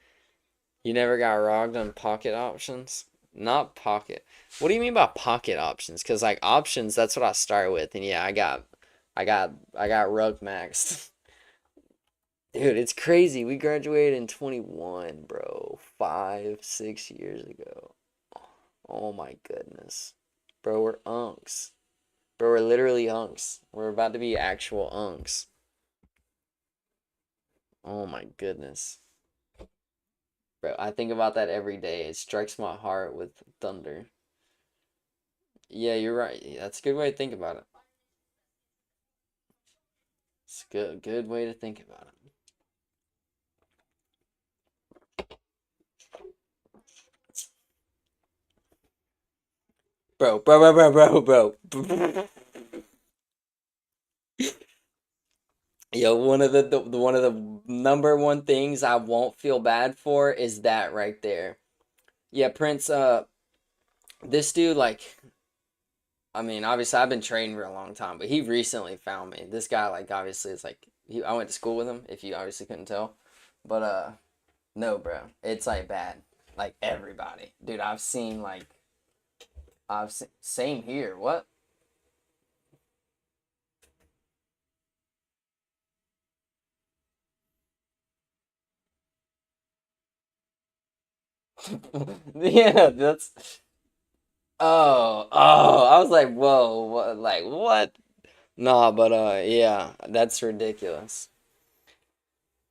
You never got rogged on pocket options? Not pocket. What do you mean by pocket options? Because like options, that's what I start with, and yeah, I got rug maxed. Dude, it's crazy. We graduated in 21, bro. 5, 6 years ago. Oh my goodness. Bro, we're unks. Bro, we're literally unks. We're about to be actual unks. Oh my goodness. Bro, I think about that every day. It strikes my heart with thunder. Yeah, you're right. That's a good way to think about it. It's a good way to think about it. Bro, bro, bro, bro, bro, bro. Yo, one of the number one things I won't feel bad for is that right there. Yeah, Prince, this dude, like, I mean, obviously I've been training for a long time, but he recently found me. This guy, like, obviously is like, I went to school with him, if you obviously couldn't tell. But, no, bro, it's like bad. Like, everybody. Dude, same here. What? Yeah, that's, I was like, whoa, what, like, what? Nah, but, yeah, that's ridiculous.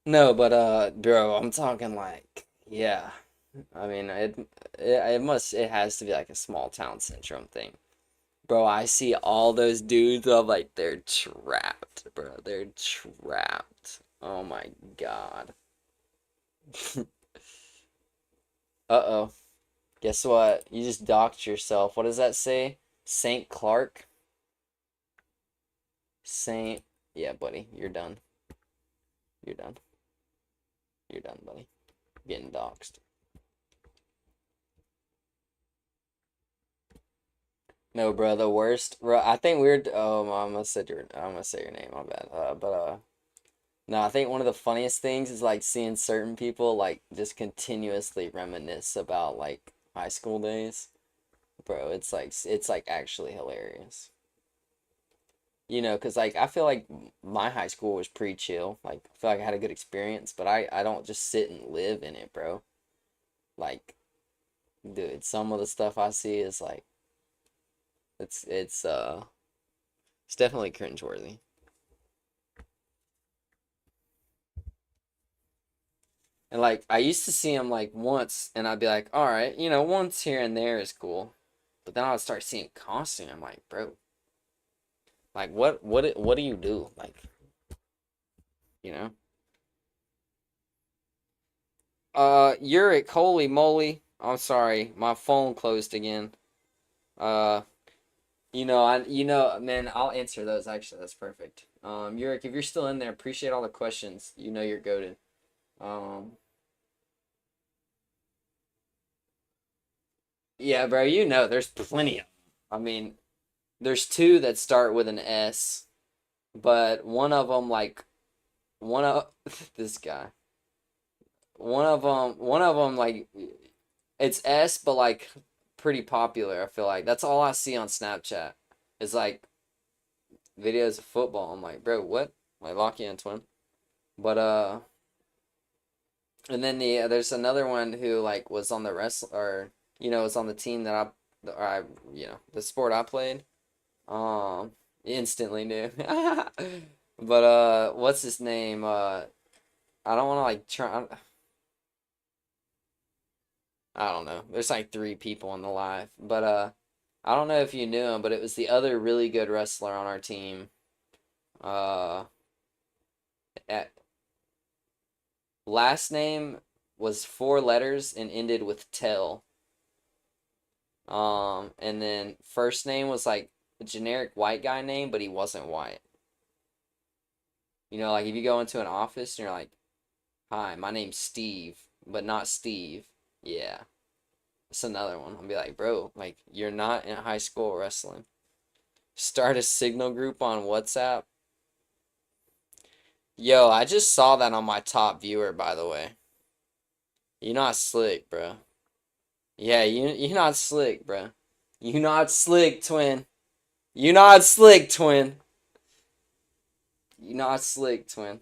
No, but bro, I'm talking like, yeah. I mean, it has to be like a small town syndrome thing. Bro, I see all those dudes, I'm like, they're trapped, bro. They're trapped. Oh my God. Uh-oh. Guess what? You just docked yourself. What does that say? Saint Clark? Saint. Yeah, buddy, you're done. You're done. You're done, buddy. Getting doxxed. No, bro, the worst. Bro, I think we're. Oh, I'm gonna say your name. My bad. No, I think one of the funniest things is like seeing certain people like just continuously reminisce about like high school days. Bro, it's like actually hilarious. Cause like I feel like my high school was pretty chill. Like I feel like I had a good experience, but I don't just sit and live in it, bro. Like, dude, some of the stuff I see is like it's it's definitely cringeworthy. And like I used to see him like once, and I'd be like, all right, once here and there is cool. But then I would start seeing constantly. I'm like, bro, like what do you do? Like, you know? Yurik, holy moly! I'm sorry, my phone closed again. Uh, man, I'll answer those. Actually, that's perfect. Yurik, if you're still in there, appreciate all the questions. You know you're goated. Um, yeah, bro, there's plenty of them. I mean, there's two that start with an S, but one of them like one of this guy. One of them like it's S, but like pretty popular. I feel like that's all I see on Snapchat. Is like videos of football. I'm like, bro, what? Like Lockie Antoine. But and then there's another one who like was on the wrestle or was on the team that I I, the sport I played, instantly knew. But what's his name? I don't want to like try. I don't know. There's like three people in the live, but I don't know if you knew him, but it was the other really good wrestler on our team. Uh, at, last name was four letters and ended with Tell. And then first name was like a generic white guy name, but he wasn't white. You know, like if you go into an office and you're like, "Hi, my name's Steve," but not Steve. Yeah, it's another one. I'll be like, "Bro, like you're not in high school wrestling." Start a signal group on WhatsApp. Yo, I just saw that on my top viewer, by the way. You not slick, bro. Yeah, you not slick, bro. You not slick, twin. You not slick, twin. You not slick, twin.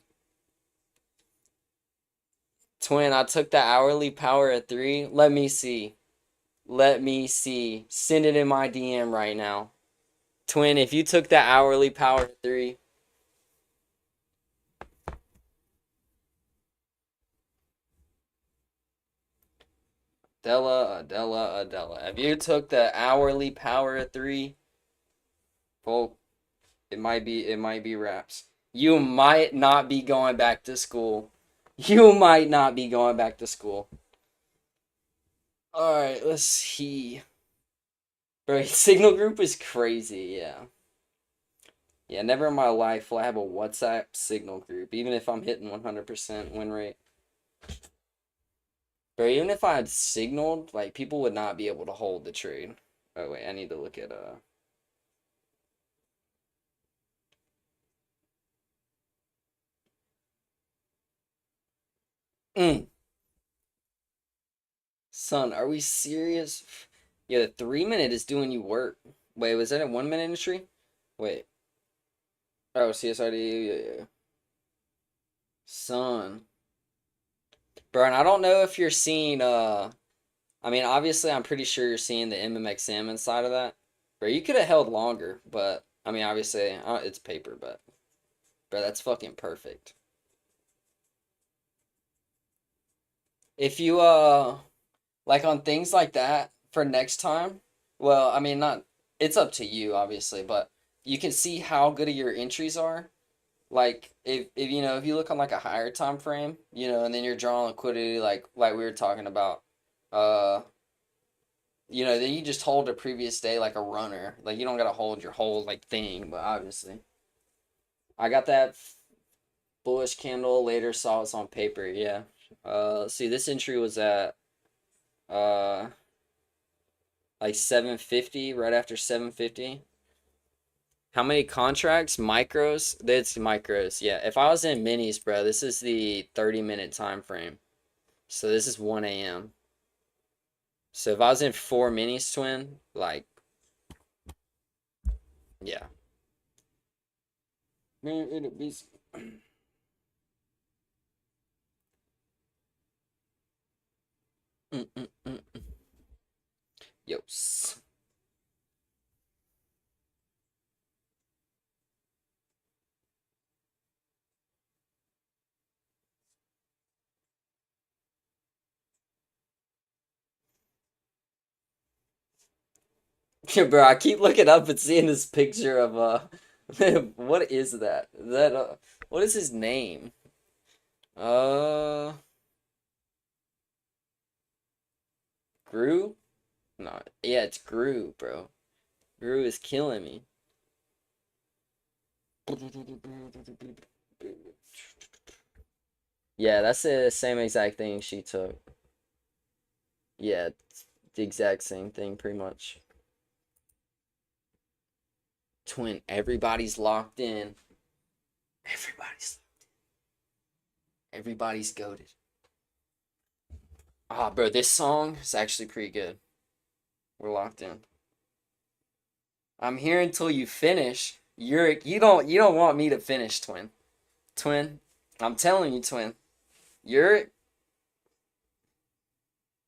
Twin, I took the hourly power at 3. Let me see. Let me see. Send it in my DM right now. Twin, if you took the hourly power at 3. Adela. If you took the hourly power at 3, well, it might be wraps. You might not be going back to school. You might not be going back to school. All right, let's see. Bro, signal group is crazy. Yeah. Yeah, never in my life will I have a WhatsApp signal group, even if I'm hitting 100% win rate. Bro, even if I had signaled, like, people would not be able to hold the trade. Oh, wait, I need to look at, Mm. Son, are we serious? Yeah, the 3 minute is doing you work. Wait, was that a 1 minute industry? Wait. Oh, CSRD, yeah. Son. Bro, and I don't know if you're seeing, I mean, obviously, I'm pretty sure you're seeing the MMX Salmon side of that. Bro, you could have held longer, but, I mean, obviously, it's paper, but, bro, that's fucking perfect. If you, like on things like that for next time, well, I mean, not, it's up to you, obviously, but you can see how good your entries are. Like, if if you look on like a higher time frame, and then you're drawing liquidity, like we were talking about, uh, then you just hold the previous day like a runner. Like, you don't gotta hold your whole like thing, but obviously. I got that bullish candle later, saw it's on paper, yeah. Let's see, this entry was at uh like 750, right after 750. How many contracts? Micros? That's micros. Yeah. If I was in minis, bro, this is the 30-minute time frame. So this is 1 a.m. So if I was in 4 minis, twin, like, yeah. Man, it'd be. Mm, mm, mm. Yos. Yeah, bro, I keep looking up and seeing this picture of what is that? What is his name? Uh, Gru? No, yeah, it's Gru, bro. Gru is killing me. Yeah, that's the same exact thing she took. Yeah, it's the exact same thing, pretty much. Twin, everybody's locked in. Everybody's everybody's goaded. Ah, bro, this song is actually pretty good. We're locked in. I'm here until you finish. You don't want me to finish, twin. Twin, I'm telling you, twin. You're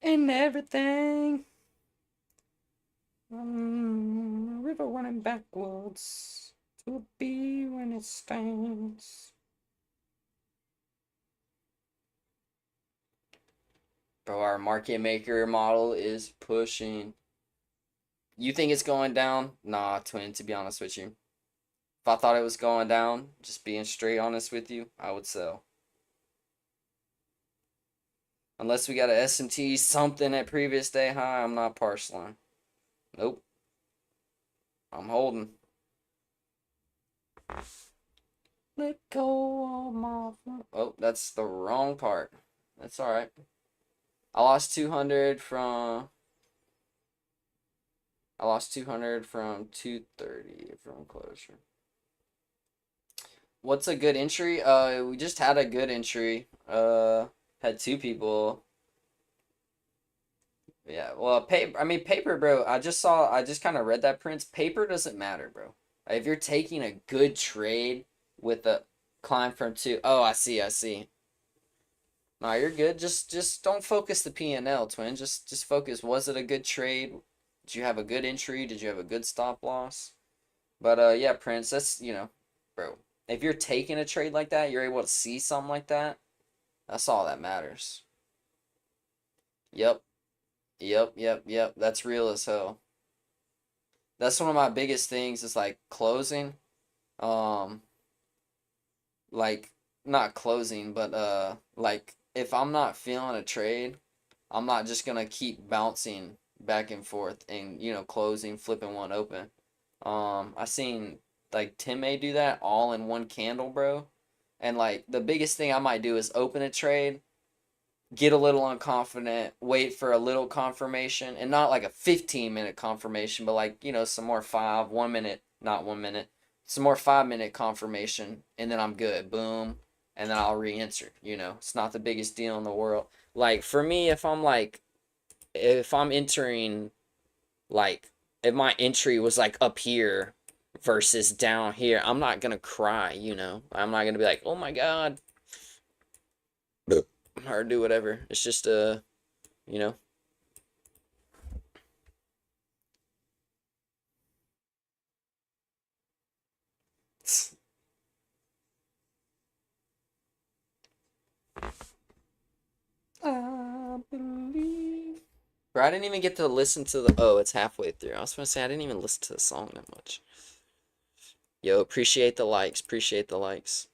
in everything. River running backwards to be when it stands. Bro, our market maker model is pushing. You think it's going down? Nah, twin, to be honest with you. If I thought it was going down, just being straight honest with you, I would sell. Unless we got a SMT something at previous day high, I'm not parceling. Nope. I'm holding. Let go of my... Oh, that's the wrong part. That's alright. I lost 200 from... I lost 200 from 230 from closure. What's a good entry? We just had a good entry. Had two people. Yeah, well, paper. I mean, paper, bro. I just kind of read that, Prince. Paper doesn't matter, bro. If you're taking a good trade with a climb from two, oh, I see. Nah, you're good. Just don't focus the P&L, twin. Just focus. Was it a good trade? Did you have a good entry? Did you have a good stop loss? But yeah, Prince. That's bro. If you're taking a trade like that, you're able to see something like that. That's all that matters. Yep. That's real as hell. That's one of my biggest things is like closing. Um, like not closing, but like if I'm not feeling a trade, I'm not just gonna keep bouncing back and forth and closing, flipping one open. I seen like Tim May do that all in one candle, bro. And like the biggest thing I might do is open a trade, get a little unconfident, wait for a little confirmation, and not like a 15-minute confirmation, but like, some more 1 minute, not 1 minute, some more 5 minute confirmation, and then I'm good. Boom. And then I'll re-enter. It's not the biggest deal in the world. Like for me, if I'm entering, like, if my entry was like up here versus down here, I'm not gonna cry, I'm not gonna be like, oh my God, or do whatever. It's just you know. I believe. Bro, I didn't even get to listen to the. Oh, it's halfway through. I was gonna say I didn't even listen to the song that much. Yo, appreciate the likes. Appreciate the likes.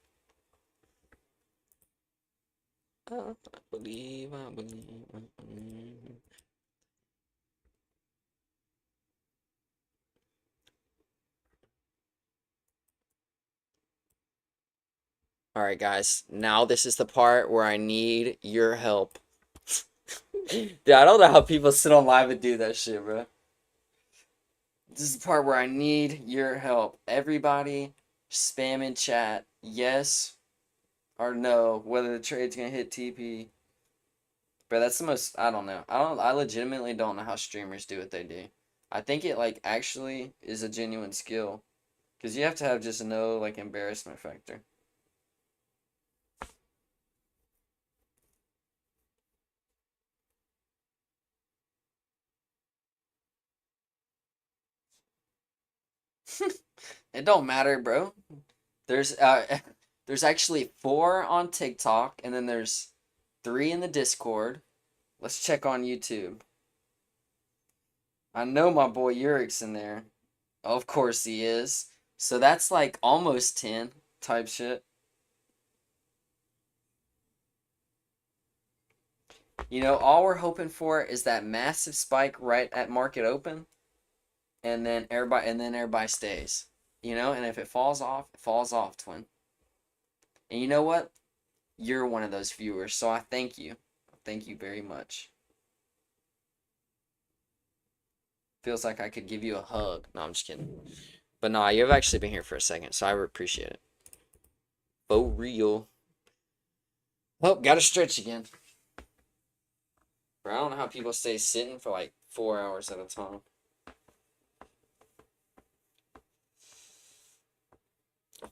I believe. I believe. I believe. All right, guys. Now this is the part where I need your help. Dude, I don't know how people sit on live and do that shit, bro. This is the part where I need your help. Everybody, spam in chat. Yes or no, whether the trade's gonna hit TP. But that's the most. I don't know. I legitimately don't know how streamers do what they do. I think it like actually is a genuine skill, because you have to have just no like embarrassment factor. It don't matter, bro. There's there's actually 4 on TikTok, and then there's 3 in the Discord. Let's check on YouTube. I know my boy Urik's in there. Of course he is. So that's like almost 10 type shit. All we're hoping for is that massive spike right at market open, and then everybody stays. And if it falls off, twin. And you know what? You're one of those viewers, so I thank you. Thank you very much. Feels like I could give you a hug. No, I'm just kidding. But nah, you've actually been here for a second, so I appreciate it. For real. Oh, gotta stretch again. Bro, I don't know how people stay sitting for like 4 hours at a time.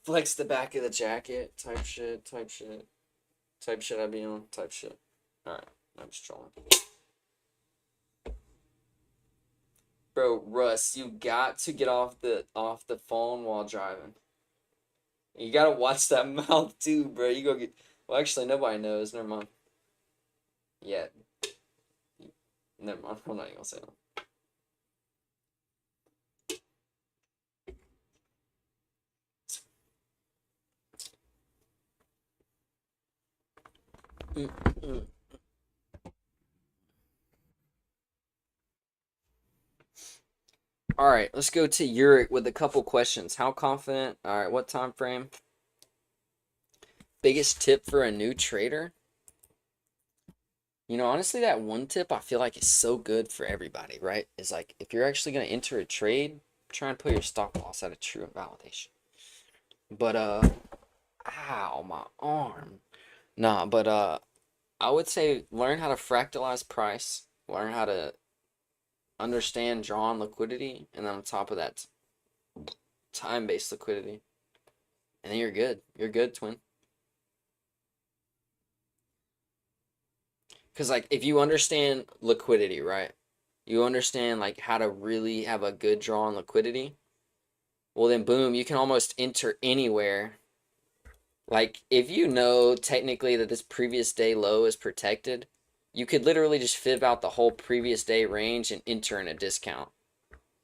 Flex the back of the jacket, type shit I be on, type shit. Alright, I'm just trolling. Bro, Russ, you got to get off the phone while driving. You gotta watch that mouth too, bro. You go get. Well, actually, nobody knows. Never mind. Yeah, never mind. I'm not even gonna say that. All right, let's go to Uric with a couple questions. How confident? All right, what time frame? Biggest tip for a new trader? Honestly, that one tip I feel like is so good for everybody, right? Is like if you're actually gonna enter a trade, try and put your stop loss at a true invalidation. But ow, my arm. Nah, but I would say learn how to fractalize price, learn how to understand drawn liquidity, and then on top of that, time-based liquidity. And then you're good. You're good, twin. Because like if you understand liquidity, right? You understand like how to really have a good draw on liquidity. Well, then boom, you can almost enter anywhere. Like if you know technically that this previous day low is protected, you could literally just fib out the whole previous day range and enter in a discount.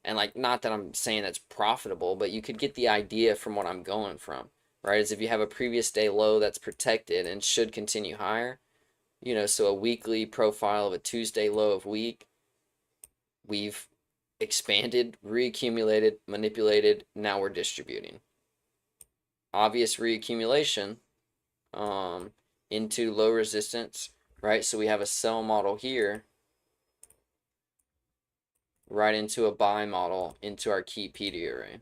And like not that I'm saying that's profitable, but you could get the idea from what I'm going from, right? Is if you have a previous day low that's protected and should continue higher, so a weekly profile of a Tuesday low of week, we've expanded, reaccumulated, manipulated, now we're distributing. Obvious reaccumulation into low resistance, right? So we have a sell model here, right into a buy model into our key PD array.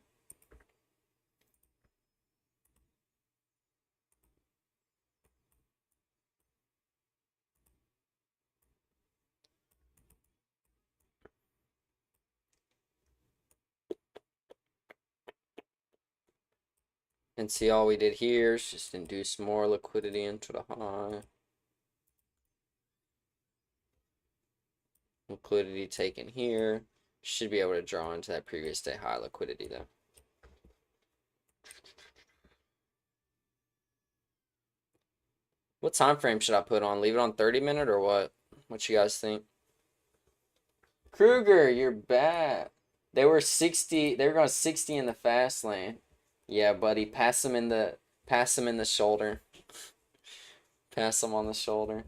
And see, all we did here is just induce more liquidity into the high. Liquidity taken here. Should be able to draw into that previous day high liquidity though. What time frame should I put on? Leave it on 30-minute or what? What you guys think? Kruger, you're bad. They were going 60 in the fast lane. Yeah, buddy, pass him in the shoulder. Pass him on the shoulder.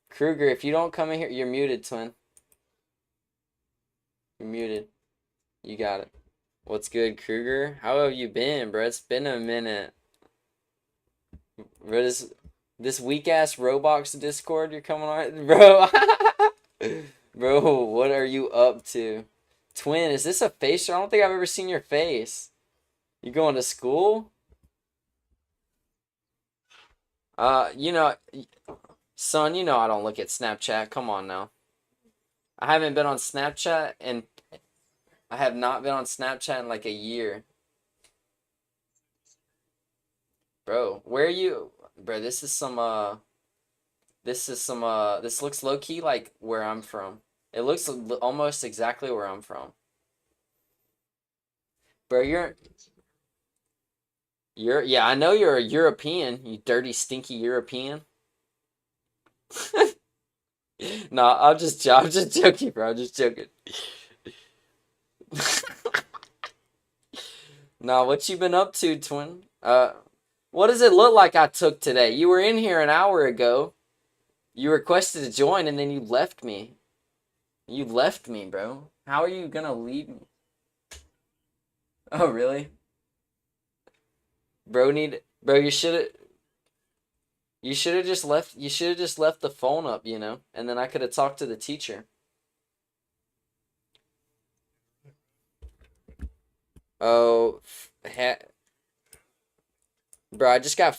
Kruger, if you don't come in here, you're muted, twin. You're muted. You got it. What's good, Kruger? How have you been, bro? It's been a minute. Bro, this weak ass Roblox Discord you're coming on, bro. Bro, what are you up to? Twin, is this a face? I don't think I've ever seen your face. You going to school? Uh, you know, son, I don't look at Snapchat. Come on now. I haven't been on Snapchat and I have not been on Snapchat in like a year. Bro, where are you? Bro, this looks low key like where I'm from. It looks almost exactly where I'm from. Bro, yeah, I know you're a European, you dirty stinky European. No, I'm just joking, bro. I'm just joking. Nah, what you been up to, twin? What does it look like I took today? You were in here an hour ago. You requested to join and then you left me. You left me, bro. How are you gonna leave me? Oh, really? Bro, you should have just left the phone up, and then I could have talked to the teacher. Oh, bro, I just got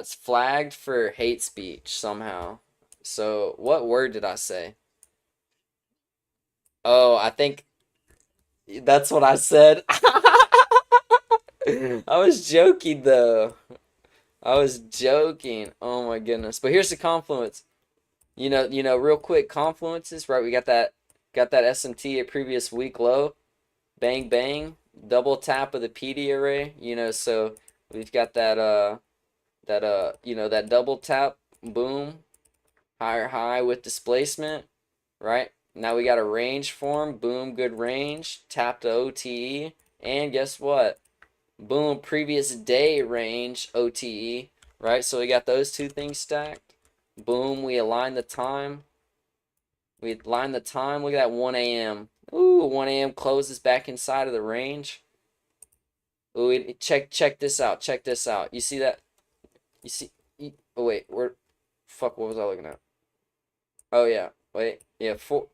flagged for hate speech somehow. So, what word did I say? Oh, I think that's what I said. I was joking though. I was joking. Oh my goodness. But here's the confluence. Real quick confluences, right? We got that Got that SMT at previous week low. Bang bang. Double tap of the PD array. So we've got that double tap. Boom. Higher high with displacement. Right? Now we got a range form. Boom, good range. Tap to OTE. And guess what? Boom, previous day range OTE. Right? So we got those two things stacked. Boom, we align the time. Look at that 1 a.m. Ooh, 1 a.m. closes back inside of the range. Ooh, check this out. Check this out. You see that? You see? Oh wait, fuck, what was I looking at? Oh yeah, wait, yeah, 4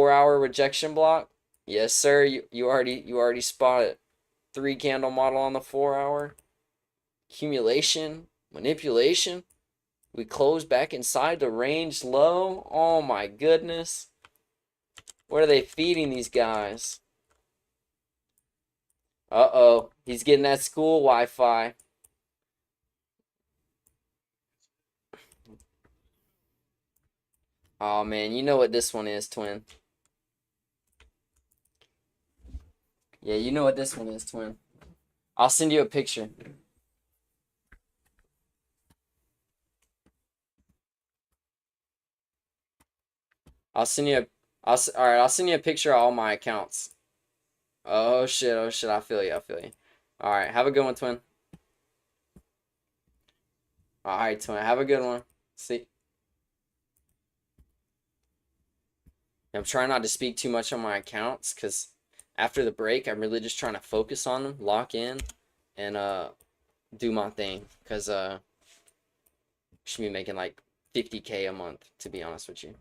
hour rejection block. Yes, sir. You already spotted 3 candle model on the 4 hour accumulation manipulation. We close back inside the range low. Oh my goodness. What are they feeding these guys? Uh-oh. He's getting that school Wi-Fi. Oh man, you know what this one is, twin. Yeah, you know what this one is, twin. I'll send you a picture. I'll send you a all right, I'll send you a picture of all my accounts. Oh shit, I feel you, I feel you. All right, have a good one, twin. All right, twin, have a good one. See, I'm trying not to speak too much on my accounts because after the break, I'm really just trying to focus on them, lock in, and do my thing because should be making like 50K a month, to be honest with you.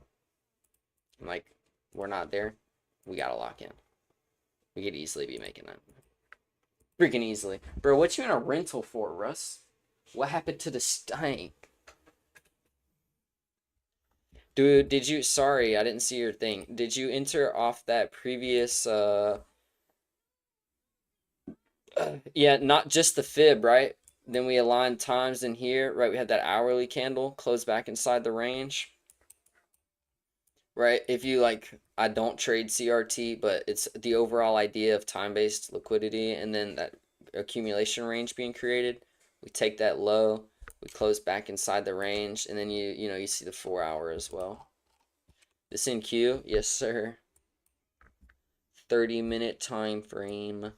Like, we're not there. We gotta lock in. We could easily be making that. Freaking easily. Bro, what you in a rental for, Russ? What happened to the stank? Dude, sorry, I didn't see your thing. Did you enter off that previous, yeah, not just the fib, right? Then we align times in here, right? We had that hourly candle close back inside the range. Right? If you like, I don't trade CRT, but it's the overall idea of time-based liquidity and then that accumulation range being created. We take that low, we close back inside the range, and then you see the 4 hour as well. This in queue? Yes, sir. 30-minute time frame.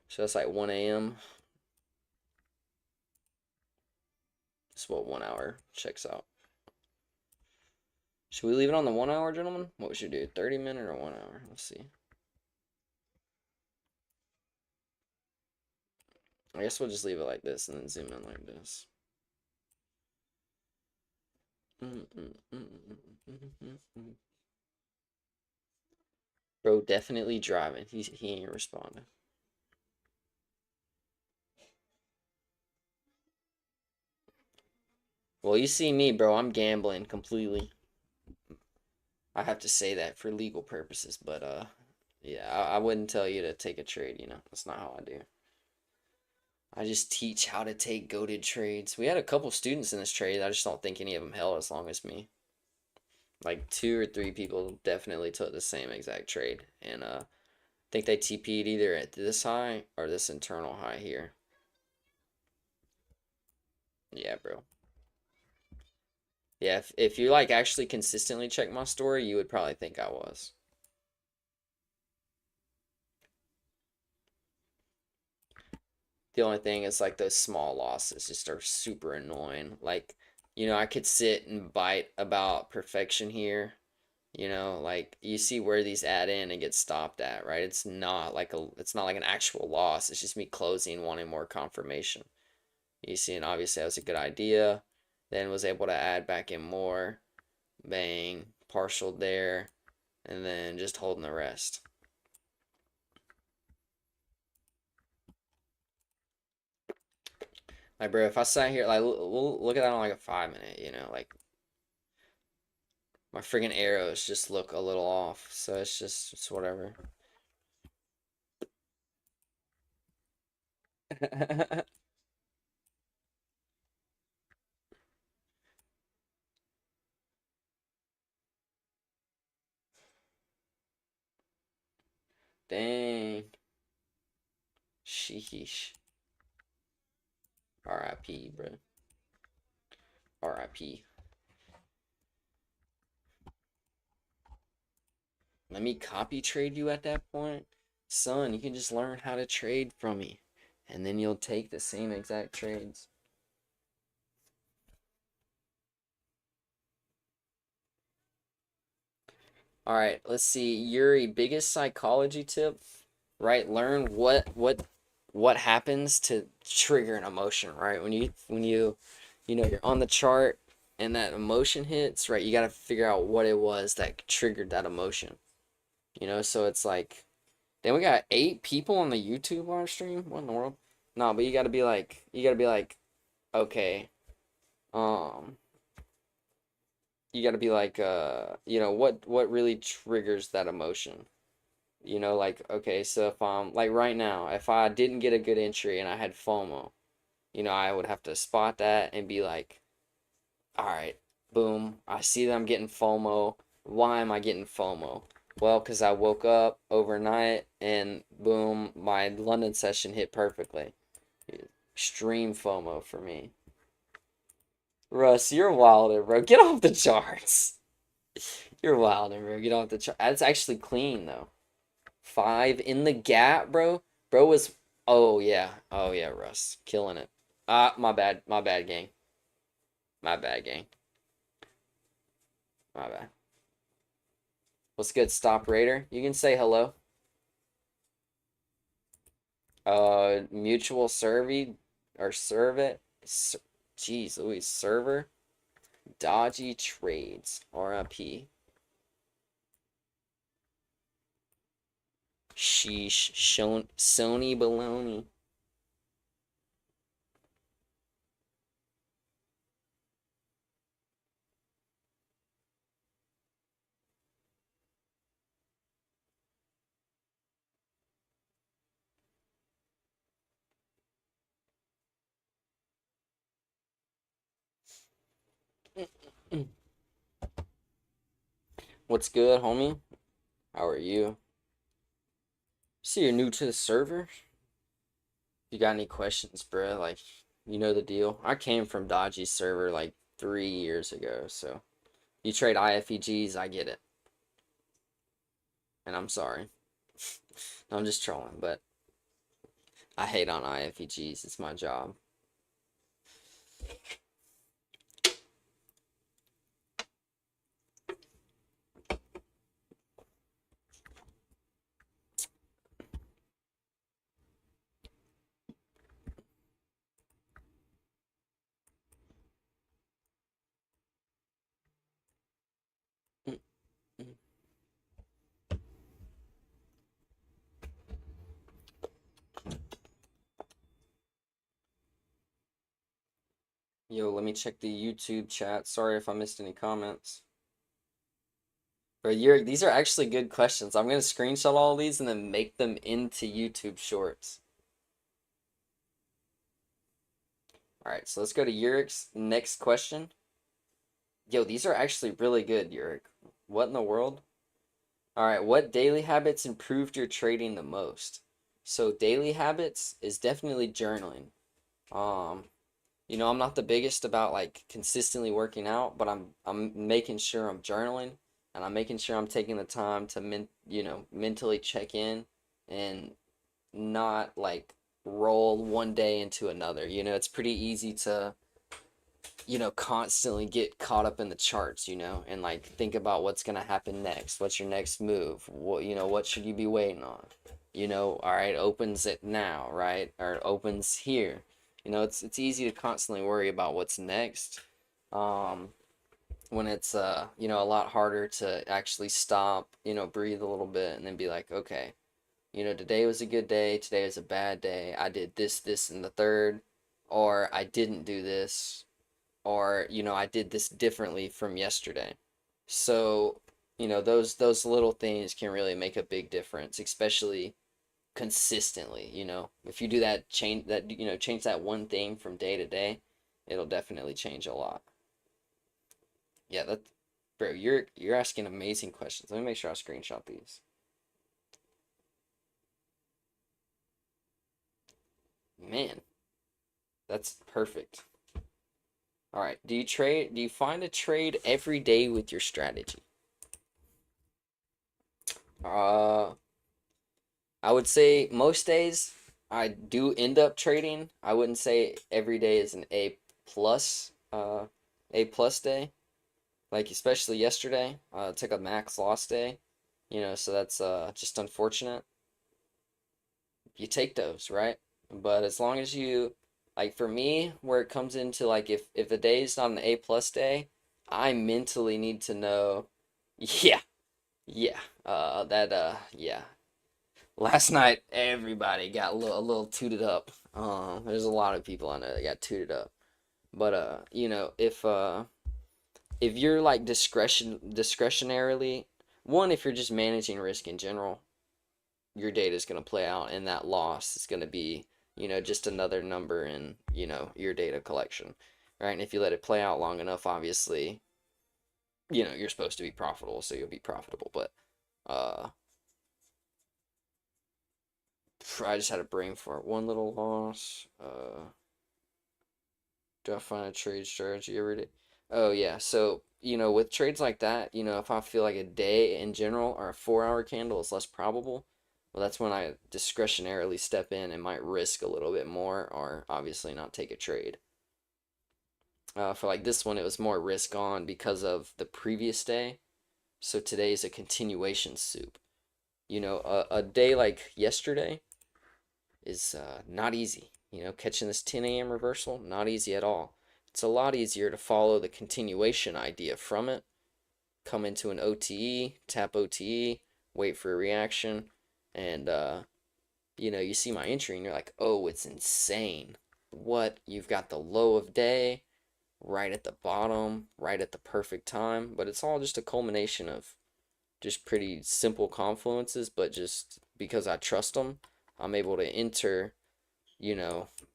So that's like 1 a.m. That's what 1 hour checks out. Should we leave it on the 1 hour, gentlemen? What should we do? 30-minute or 1 hour? Let's see. I guess we'll just leave it like this and then zoom in like this. Bro, definitely driving. He ain't responding. Well, you see me, bro. I'm gambling completely. I have to say that for legal purposes, but yeah, I wouldn't tell you to take a trade. That's not how I do. I just teach how to take goated trades. We had a couple students in this trade. I just don't think any of them held as long as me. Like 2 or 3 people definitely took the same exact trade, and I think they TP'd either at this high or this internal high here. Yeah, bro. Yeah, if you like actually consistently check my story, you would probably think I was. The only thing is like those small losses just are super annoying. Like, I could sit and bite about perfection here. Like you see where these add in and get stopped at, right? It's not like an actual loss. It's just me closing, wanting more confirmation. You see, and obviously that was a good idea. Then was able to add back in more. Bang, partial there, and then just holding the rest. Like, bro, if I sat here, like, we'll look at that on like a 5 minute, like my freaking arrows just look a little off, so it's whatever. Dang. Sheesh. RIP, bro. RIP. Let me copy trade you at that point. Son, you can just learn how to trade from me. And then you'll take the same exact trades. All right, let's see. Yuri, biggest psychology tip, right? Learn what happens to trigger an emotion, right? When you're on the chart and that emotion hits, right? You got to figure out what it was that triggered that emotion. So it's like, then we got 8 people on the YouTube live stream. What in the world? No, but you gotta be like, okay, um, you gotta be like, what really triggers that emotion? Like, okay, so if like right now, if I didn't get a good entry and I had FOMO, I would have to spot that and be like, all right, boom, I see that I'm getting FOMO. Why am I getting FOMO? Well, because I woke up overnight and boom, my London session hit perfectly. Extreme FOMO for me. Russ, you're wilder, bro. Get off the charts. You're wilder, bro. Get off the charts. That's actually clean, though. 5 in the gap, bro. Bro was. Oh, yeah. Oh, yeah, Russ. Killing it. My bad. My bad, gang. My bad, gang. My bad. What's good, Stop Raider? You can say hello. Mutual Servi or serve it. Jeez Louise, server. Dodgy trades. RIP. Sheesh. Sony baloney. What's good, homie? How are you? See, you're new to the server. You got any questions, bro? Like, you know the deal. I came from Dodgy's server like 3 years ago, so you trade IFEGs, I get it. And I'm sorry. I'm just trolling, but I hate on IFEGs. It's my job. Yo, let me check the YouTube chat. Sorry if I missed any comments. But these are actually good questions. I'm gonna screenshot all these and then make them into YouTube shorts. All right, so let's go to Yurik's next question. Yo, these are actually really good, Yurik. What in the world? All right, what daily habits improved your trading the most? So daily habits is definitely journaling. Um, I'm not the biggest about like consistently working out, but I'm making sure I'm journaling and I'm making sure I'm taking the time to mentally check in and not like roll one day into another. It's pretty easy to constantly get caught up in the charts, and like think about what's gonna happen next. What's your next move? What should you be waiting on? All right, opens it now, right? Or it opens here. It's easy to constantly worry about what's next. When it's a lot harder to actually stop, breathe a little bit and then be like, okay, today was a good day, today was a bad day. I did this, and the third, or I didn't do this, or I did this differently from yesterday. So those little things can really make a big difference, especially consistently. If you do that, change that one thing from day to day, it'll definitely change a lot. Yeah, bro, you're asking amazing questions. Let me make sure I screenshot these. Man, that's perfect. All right. Do you find a trade every day with your strategy? Uh, I would say most days I do end up trading. I wouldn't say every day is an plus, A plus day. Like especially yesterday, took a max loss day. So that's just unfortunate. You take those, right? But as long as you like for me, where it comes into like if a day is not an A plus day, I mentally need to know, yeah, yeah, yeah. Last night everybody got a little tooted up. There's a lot of people I know that got tooted up. But if you're like discretionarily, one, if you're just managing risk in general, your data is going to play out, and that loss is going to be, just another number in, your data collection, right? And if you let it play out long enough, obviously, you're supposed to be profitable, so you'll be profitable. But uh, I just had a brain fart. One little loss. Do I find a trade strategy every day? Oh yeah. So, with trades like that, if I feel like a day in general or a 4 hour candle is less probable, well, that's when I discretionarily step in and might risk a little bit more or obviously not take a trade. For like this one, it was more risk on because of the previous day. So today is a continuation soup. A day like yesterday is not easy. Catching this 10 a.m. reversal, not easy at all. It's a lot easier to follow the continuation idea from it, come into an OTE, tap OTE, wait for a reaction, and you see my entry and you're like, oh, it's insane. What? You've got the low of day right at the bottom, right at the perfect time, but it's all just a culmination of just pretty simple confluences, but just because I trust them, I'm able to enter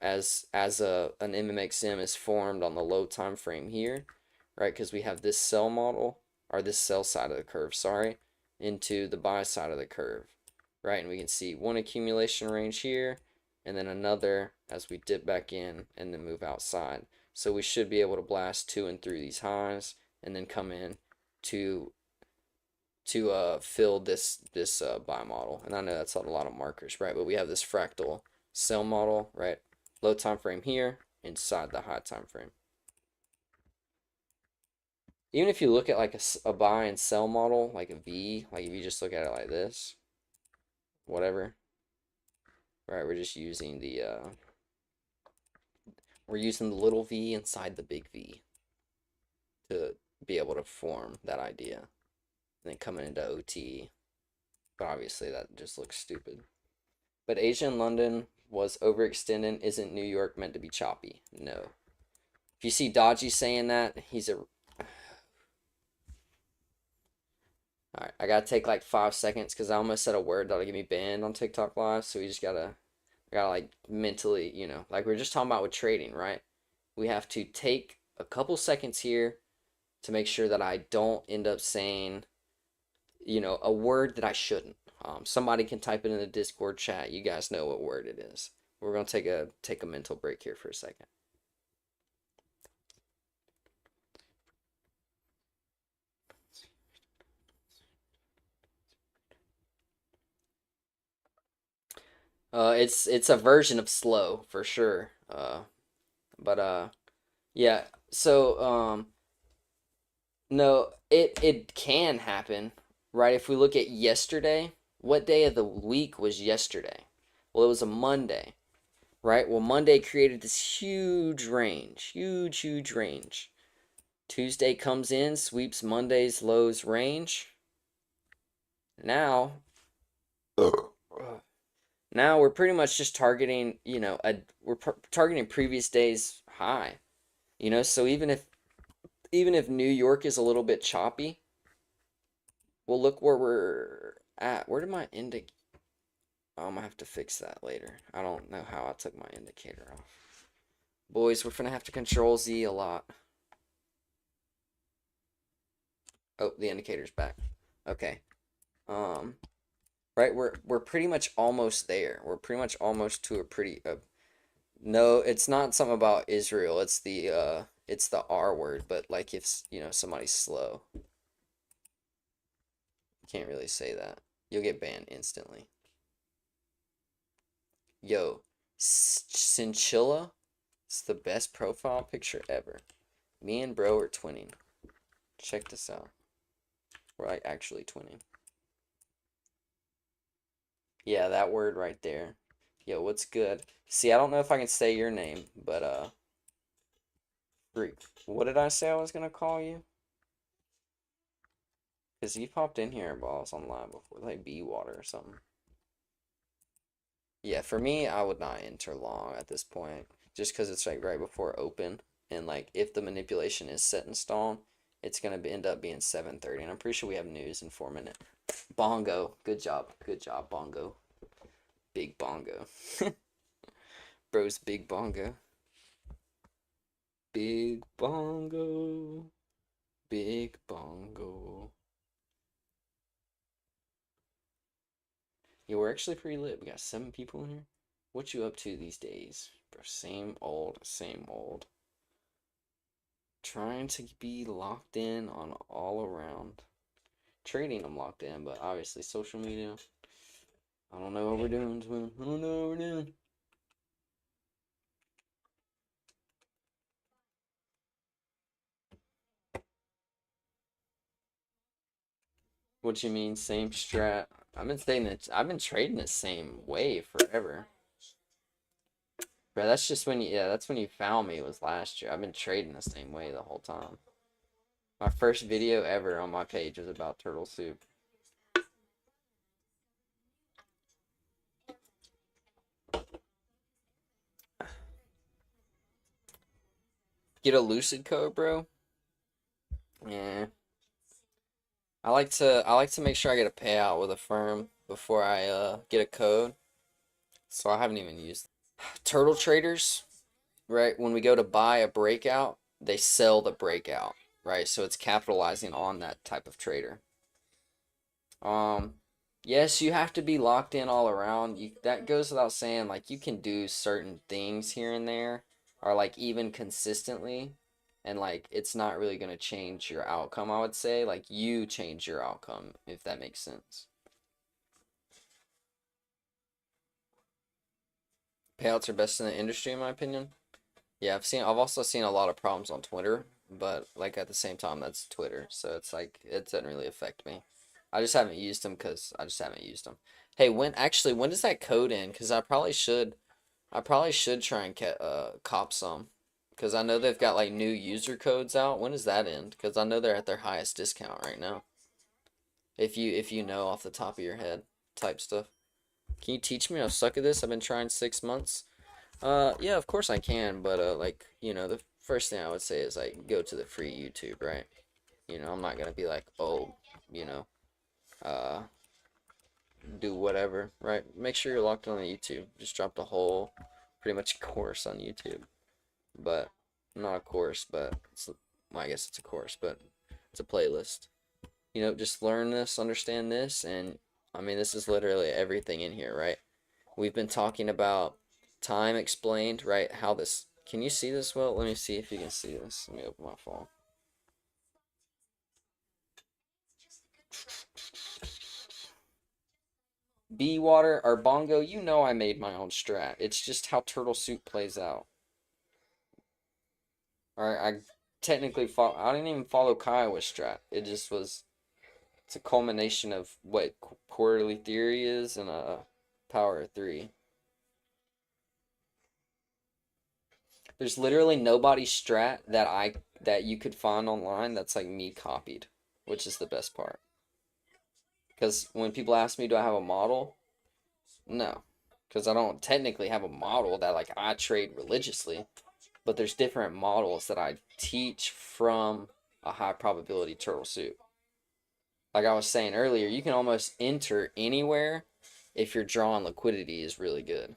as an MMXM is formed on the low time frame here, right? Because we have this sell model, or this sell side of the curve, sorry, into the buy side of the curve, right? And we can see one accumulation range here, and then another as we dip back in and then move outside. So we should be able to blast to and through these highs, and then come in to fill this buy model. And I know that's not a lot of markers, right? But we have this fractal sell model, right? Low time frame here inside the high time frame. Even if you look at like a buy and sell model, like a V, like if you just look at it like this, whatever, right? We're using the little V inside the big V to be able to form that idea. And then coming into OT, but obviously that just looks stupid. But Asia and London was overextended. Isn't New York meant to be choppy? No. If you see Dodgy saying that, he's a. Alright, I gotta take like 5 seconds because I almost said a word that'll get me banned on TikTok Live. So we just gotta like mentally, like we are just talking about with trading, right? We have to take a couple seconds here to make sure that I don't end up saying, a word that I shouldn't. Somebody can type it in the Discord chat. You guys know what word it is. We're gonna take a mental break here for a second. It's a version of slow for sure. But yeah. So no, it can happen, right? If we look at yesterday, what day of the week was yesterday? Well, it was a Monday, right? Well, Monday created this huge range, huge range. Tuesday comes in, sweeps Monday's lows range. Now, now we're pretty much just targeting, we're targeting previous day's high. So even if New York is a little bit choppy, well, look where we're at. Where did my indicator? I'm gonna have to fix that later. I don't know how I took my indicator off. Boys, we're gonna have to control Z a lot. Oh, the indicator's back. Okay. Right, we're pretty much almost there. We're pretty much almost to a pretty No, it's not something about Israel. It's the R word, but like if somebody's slow, you can't really say that. You'll get banned instantly. Yo, Chinchilla, it's the best profile picture ever. Me and bro are twinning. Check this out. We're like actually twinning. Yeah, that word right there. Yo, what's good? See, I don't know if I can say your name, but freak. What did I say I was gonna call you? Because you popped in here while I was online before, like bee water or something. Yeah, for me, I would not enter long at this point, just because it's like right before open, and like if the manipulation is set in stone, it's gonna end up being 7:30, and I'm pretty sure we have news in 4 minutes. Bongo, good job, Bongo, big Bongo, bro's big Bongo, big Bongo, big Bongo. Yeah, we're actually pretty lit. We got 7 people in here. What you up to these days, bro? Same old, same old. Trying to be locked in on all around. Trading, I'm locked in, but obviously social media. I don't know what we're doing, twin. I don't know what we're doing. What you mean, same strat? I've been saying that I've been trading the same way forever. Bro, that's just when that's when you found me was last year. I've been trading the same way the whole time. My first video ever on my page was about turtle soup. Get a lucid code, bro? Yeah. I like to make sure I get a payout with a firm before I get a code. So I haven't even used turtle traders, right? When we go to buy a breakout, they sell the breakout, right? So it's capitalizing on that type of trader. Um, yes, you have to be locked in all around. That goes without saying. Like you can do certain things here and there, or like even consistently, and like it's not really gonna change your outcome. I would say like you change your outcome if that makes sense. Payouts are best in the industry, in my opinion. Yeah, I've also seen a lot of problems on Twitter, but like at the same time, that's Twitter, so it's like it doesn't really affect me. I just haven't used them because I just haven't used them. Hey, when does that code end? Because I probably should try and cop some, because I know they've got like new user codes out. When does that end? Because I know they're at their highest discount right now. If you know off the top of your head, type stuff. Can you teach me? I suck at this. I've been trying 6 months. Yeah, of course I can, but like, the first thing I would say is like go to the free YouTube, right? I'm not gonna be like, oh, you know, uh, do whatever, right? Make sure you're locked on the YouTube. Just drop the whole, pretty much course on YouTube, but not a course, but well, I guess it's a course, but it's a playlist. Just learn this, understand this, and I mean, this is literally everything in here, right? We've been talking about time explained, right? How this, can you see this well? Let me see if you can see this. Let me open my phone. Bee water or bongo, I made my own strat. It's just how turtle soup plays out. Alright, I didn't even follow Kiowa's strat. It just was, it's a culmination of what quarterly theory is and a power of three. There's literally nobody's strat that you could find online that's like me copied, which is the best part. Because when people ask me, do I have a model? No, because I don't technically have a model that like I trade religiously, but there's different models that I teach from a high probability turtle soup. Like I was saying earlier, you can almost enter anywhere if your draw on liquidity is really good.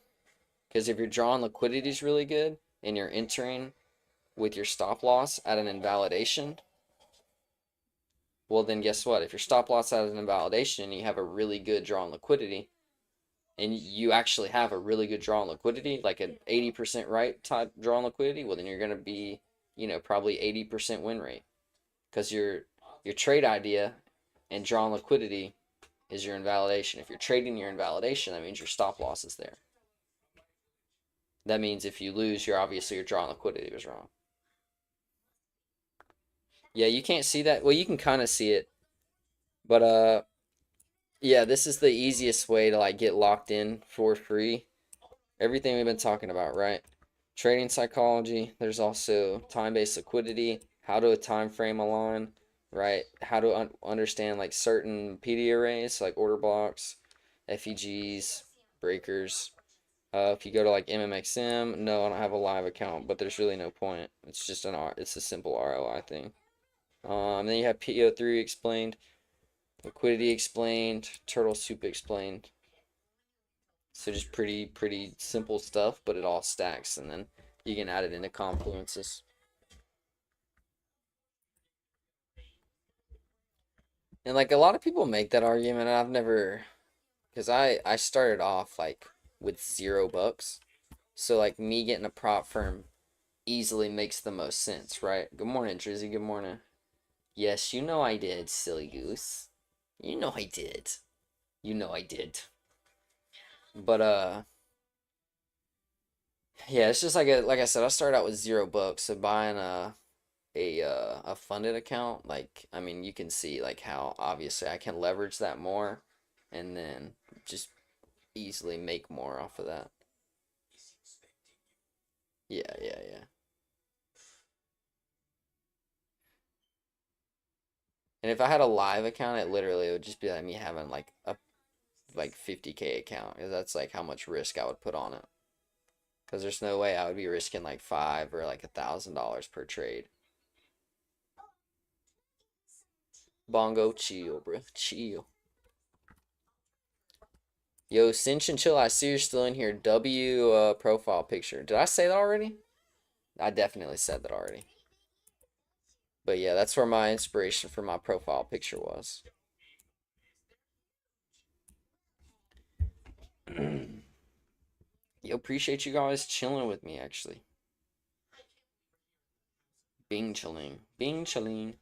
Because if your draw on liquidity is really good and you're entering with your stop loss at an invalidation, well then guess what? If your stop loss at an invalidation and you have a really good draw on liquidity, and you actually have a really good draw on liquidity, like an 80% right type draw on liquidity, well then you're going to be, probably 80% win rate because your trade idea and draw on liquidity is your invalidation. If you're trading your invalidation, that means your stop loss is there. That means if you lose, you're obviously your draw on liquidity was wrong. Yeah, you can't see that. Well, you can kind of see it, but yeah, this is the easiest way to like get locked in for free. Everything we've been talking about, right? Trading psychology. There's also time-based liquidity, how to a time frame align, right? How to understand like certain PD arrays, like order blocks, FEGs, breakers. If you go to like MMXM, no, I don't have a live account, but there's really no point. It's just it's a simple ROI thing. Then you have PO3 explained, liquidity explained, turtle soup explained. So just pretty simple stuff, but it all stacks, and then you can add it into confluences. And like a lot of people make that argument, and I've never, because I started off like with $0. So like me getting a prop firm easily makes the most sense, right? Good morning, Drizzy. Good morning. Yes, you know I did, silly goose. You know I did. You know I did. But yeah, it's just like I said, I started out with $0, so buying a funded account, like I mean, you can see like how obviously I can leverage that more, and then just easily make more off of that. Yeah, yeah, yeah. And if I had a live account, it literally would just be like me having like a like 50K account, because that's like how much risk I would put on it. Because there's no way I would be risking like five or like $1,000 per trade. Bongo, chill, bro, chill. Yo, Cinch and Chill, I see you're still in here. W profile picture. Did I say that already? I definitely said that already. But yeah, that's where my inspiration for my profile picture was. Yo, appreciate you guys chilling with me, actually. Bing chilling. Bing chilling.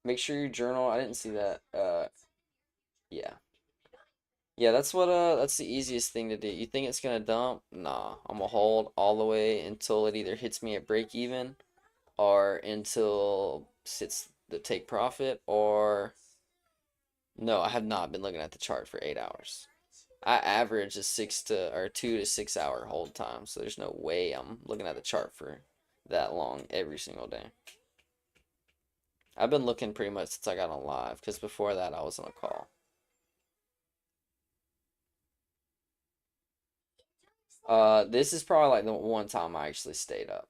Make sure you journal. I didn't see that. Yeah. Yeah, that's the easiest thing to do. You think it's gonna dump? Nah. I'm gonna hold all the way until it either hits me at break even or until sits the take profit, or no, I have not been looking at the chart for 8 hours. I average a 2 to 6 hour hold time, so there's no way I'm looking at the chart for that long every single day. I've been looking pretty much since I got on live, because before that I was on a call. This is probably like the one time I actually stayed up.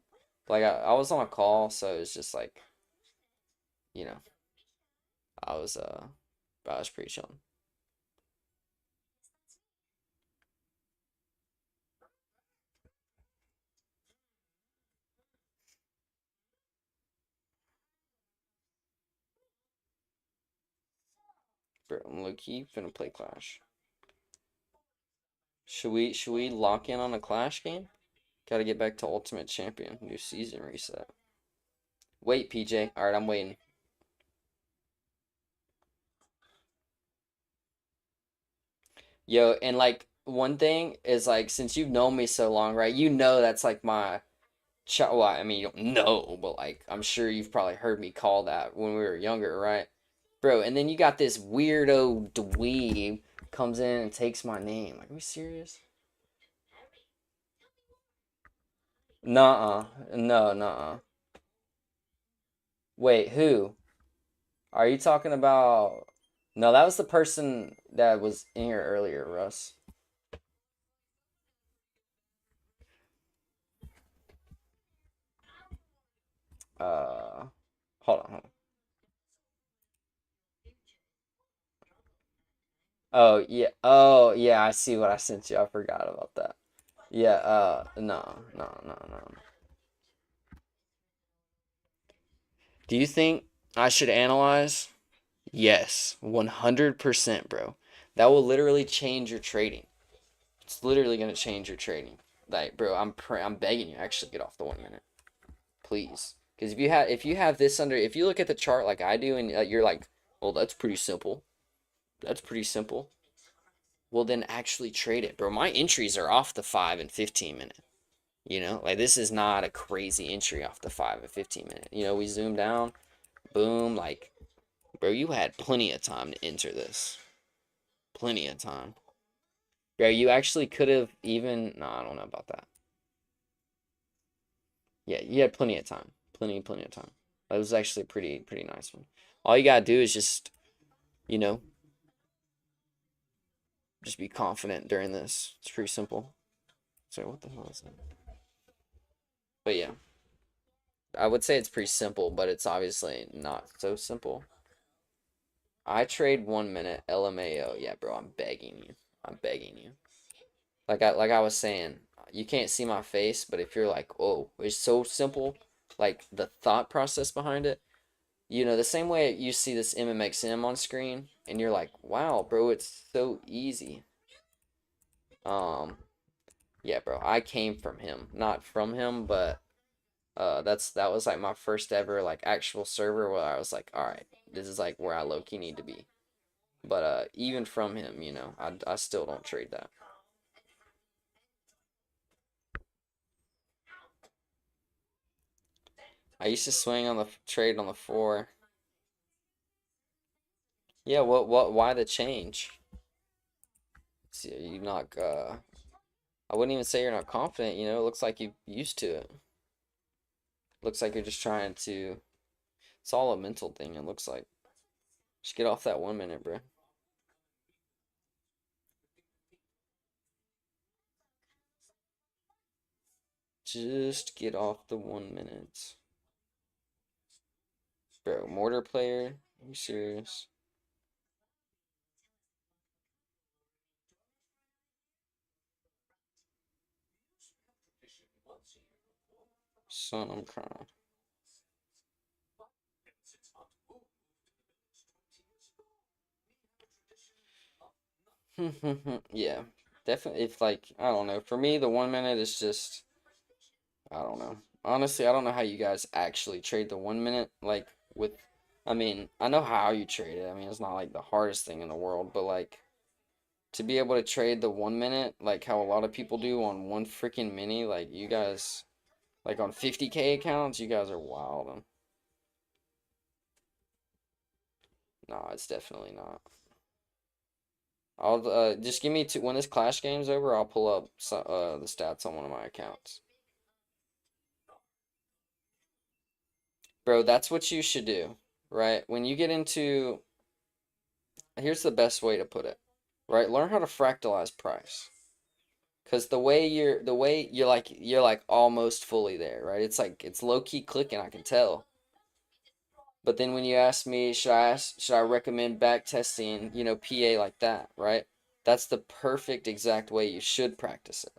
Like I was on a call, so it was just like, you know, I was uh I was pretty chilling. Bro, I'm low key finna play Clash. Should we lock in on a Clash game? Gotta get back to Ultimate Champion. New season reset. Wait, PJ. Alright, I'm waiting. Yo, and like one thing is like since you've known me so long, right? You know that's like my well, I mean, you don't know, but like I'm sure you've probably heard me call that when we were younger, right? Bro, and then you got this weirdo dweeb comes in and takes my name. Like, are we serious? Nuh-uh. No, nuh-uh. Wait, who? Are you talking about? No, that was the person that was in here earlier, Russ. Uh, hold on, hold on. Oh yeah, I see what I sent you. I forgot about that. Yeah, no, no, no, no. Do you think I should analyze? Yes, 100%, bro. That will literally change your trading. It's literally gonna change your trading. Like, bro, I'm begging you, actually get off the 1 minute, please. Because if you have this under, if you look at the chart like I do, and you're like, well, that's pretty simple. That's pretty simple. Well, then actually trade it, bro. My entries are off the 5 and 15 minute. Like this is not a crazy entry off the 5 and 15 minute. We zoom down, boom, like, bro, you had plenty of time to enter this. Plenty of time. Bro, you actually could have even, no, I don't know about that. Yeah, you had plenty of time. Plenty of time. That was actually a pretty nice one. All you gotta do is you know, just be confident during this. It's pretty simple. Sorry, what the hell is that? But yeah, I would say it's pretty simple, but it's obviously not so simple. I trade 1 minute LMAO. Yeah, bro, I'm begging you. I'm begging you. Like I was saying, you can't see my face, but if you're like, oh, it's so simple, like the thought process behind it, the same way you see this MMXM on screen, and you're like, wow, bro, it's so easy. Um, yeah, bro, I came from him, not from him, but that was like my first ever like actual server where I was like, all right, this is like where I low key need to be. But even from him, I still don't trade that. I used to swing on the trade on the 4. Yeah, why the change? See, you not I wouldn't even say you're not confident, it looks like you used to it. Looks like you're just trying to, it's all a mental thing, it looks like. Just get off that 1 minute, bro. Just get off the 1 minute. Bro, mortar player? Are you serious? Son, I'm crying. Yeah, definitely. If like, I don't know. For me, the 1 minute is just, I don't know. Honestly, I don't know how you guys actually trade the 1 minute. Like with, I mean, I know how you trade it. I mean, it's not like the hardest thing in the world, but like to be able to trade the 1 minute, like how a lot of people do on one freaking mini, like you guys, like on 50K accounts, you guys are wild. No, it's definitely not. I'll just give me two. When this Clash game's over, I'll pull up the stats on one of my accounts. Bro, that's what you should do, right? When you get into, here's the best way to put it, right? Learn how to fractalize price. Cause the way you're like almost fully there, right? It's like it's low key clicking, I can tell. But then when you ask me, should I recommend back testing, PA like that, right? That's the perfect exact way you should practice it.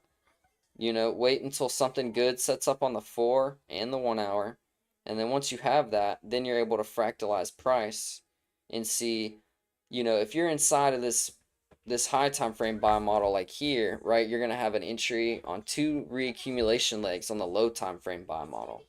Wait until something good sets up on the 4 and the 1 hour. And then once you have that, then you're able to fractalize price and see, if you're inside of this high time frame buy model like here, right, you're gonna have an entry on 2 reaccumulation legs on the low time frame buy model.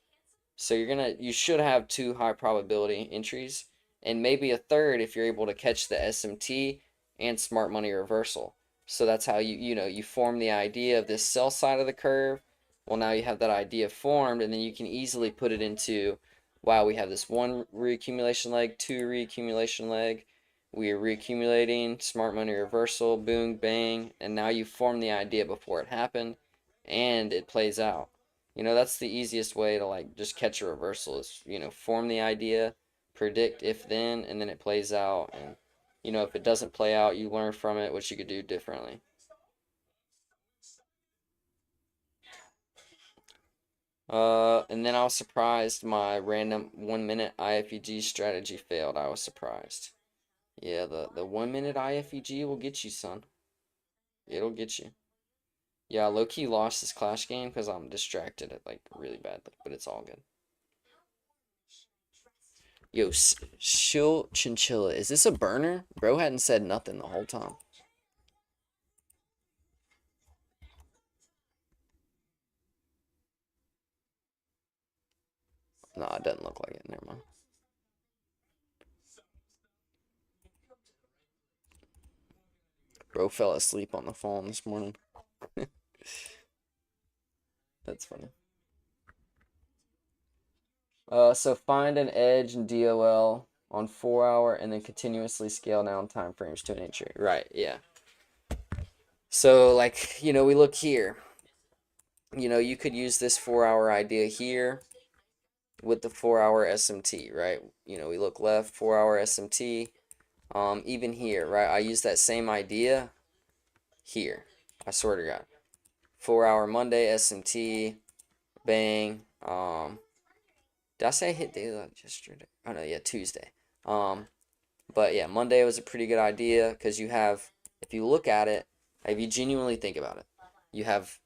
So you should have 2 high probability entries and maybe a third if you're able to catch the SMT and smart money reversal. So that's how you form the idea of this sell side of the curve. Well, now you have that idea formed, and then you can easily put it into, wow, we have this 1 reaccumulation leg, 2 reaccumulation leg. We are reaccumulating, smart money reversal, boom, bang, and now you form the idea before it happened, and it plays out. That's the easiest way to like just catch a reversal is, form the idea, predict if then, and then it plays out. And, if it doesn't play out, you learn from it what you could do differently. And then I was surprised my random 1 minute IFEG strategy failed. I was surprised. Yeah, the 1 minute IFEG will get you, son. It'll get you. Yeah, low key lost this Clash game because I'm distracted at like really badly, but it's all good. Yo, Shill Chinchilla. Is this a burner? Bro hadn't said nothing the whole time. No, it doesn't look like it. Never mind. Bro fell asleep on the phone this morning. That's funny. So find an edge in DOL on 4 hour and then continuously scale down time frames to an inch rate. Right, yeah. So like, we look here. You could use this 4 hour idea here with the 4 hour SMT, right? We look left, 4 hour SMT. Even here, right? I use that same idea here. I swear to God. 4 hour Monday SMT, bang. Did I say I hit daylight yesterday? Oh no, yeah, Tuesday. But yeah, Monday was a pretty good idea because you have, if you look at it, if you genuinely think about it, you have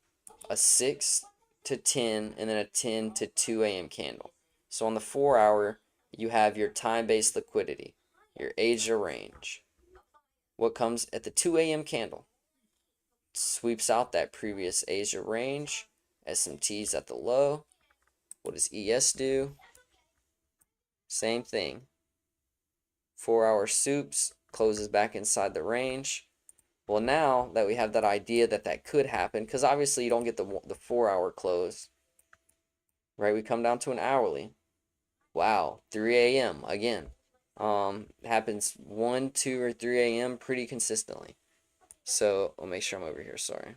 a 6 to 10 and then a 10 to 2 a.m. candle. So on the 4 hour, you have your time-based liquidity, your Asia range. What comes at the 2 a.m. candle? Sweeps out that previous Asia range. SMT's at the low. What does ES do? Same thing. 4 hour soups closes back inside the range. Well, now that we have that idea that could happen, because obviously you don't get the 4 hour close, right? We come down to an hourly. Wow, 3 a.m. again. Happens 1, 2, or 3 a.m. pretty consistently. So I'll make sure I'm over here. Sorry.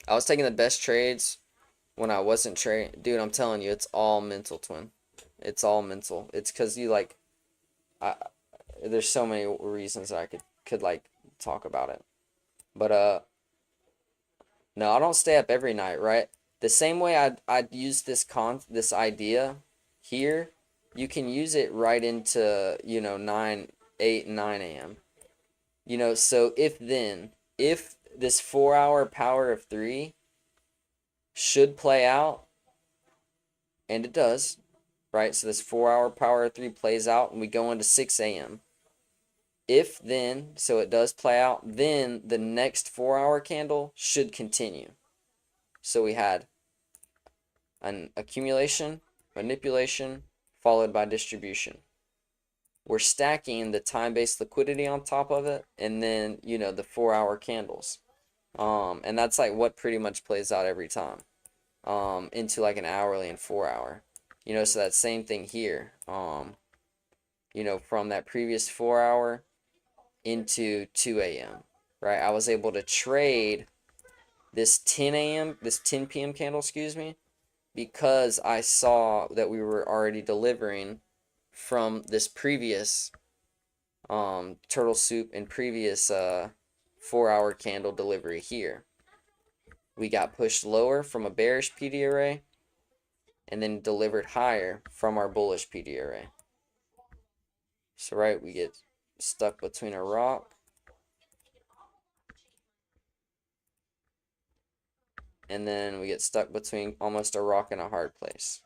I was taking the best trades when I wasn't trading. Dude, I'm telling you, it's all mental, twin. It's all mental. It's because you like, there's so many reasons that I could like talk about it. But no, I don't stay up every night, right? The same way I'd use this idea here, you can use it right into 9, 8, 9 a.m. So if this 4 hour power of 3 should play out, and it does, right? So this 4 hour power of 3 plays out and we go into 6 a.m. If then, so it does play out, then the next 4 hour candle should continue. So we had an accumulation, manipulation, followed by distribution. We're stacking the time-based liquidity on top of it, and then, the 4 hour candles. And that's like what pretty much plays out every time. Into like an hourly and 4 hour. So that same thing here. From that previous 4 hour into 2 a.m. Right? I was able to trade this 10 p.m. candle, excuse me, because I saw that we were already delivering from this previous turtle soup and previous 4 hour candle delivery here. We got pushed lower from a bearish PD array and then delivered higher from our bullish PD array. So right, we get stuck between a rock and then we get stuck between almost a rock and a hard place.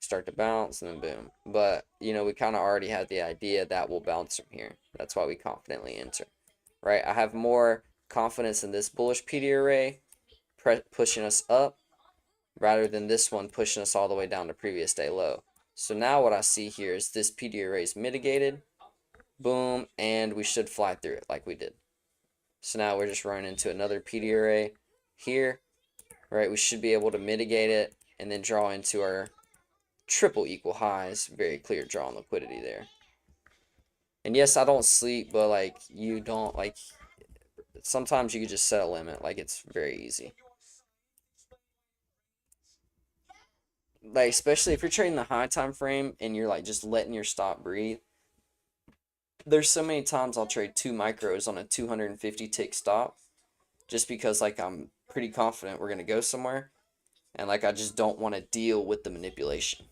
Start to bounce and then boom. But we kind of already had the idea that we'll bounce from here. That's why we confidently enter. Right? I have more confidence in this bullish PD array pushing us up rather than this one pushing us all the way down to previous day low. So now what I see here is this PD array is mitigated. Boom, and we should fly through it like we did. So now we're just running into another PD array here. Right? We should be able to mitigate it and then draw into our triple equal highs. Very clear draw on liquidity there. And yes, I don't sleep, but like you don't like sometimes you can just set a limit. Like it's very easy. Like especially if you're trading the high time frame and you're like just letting your stop breathe. There's so many times I'll trade 2 micros on a 250 tick stop just because like I'm pretty confident we're gonna go somewhere and like I just don't want to deal with the manipulation.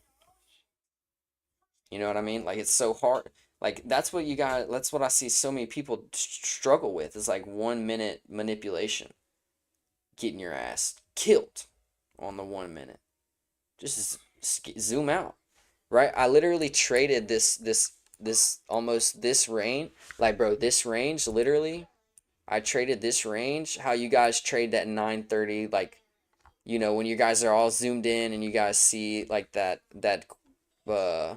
You know what I mean? Like it's so hard. Like that's what that's what I see so many people struggle with is like 1 minute manipulation. Getting your ass killed on the 1 minute. Just zoom out. right? I literally traded this almost this range. Like, bro, this range literally I traded this range. How you guys trade that 930, like, when you guys are all zoomed in and you guys see like that uh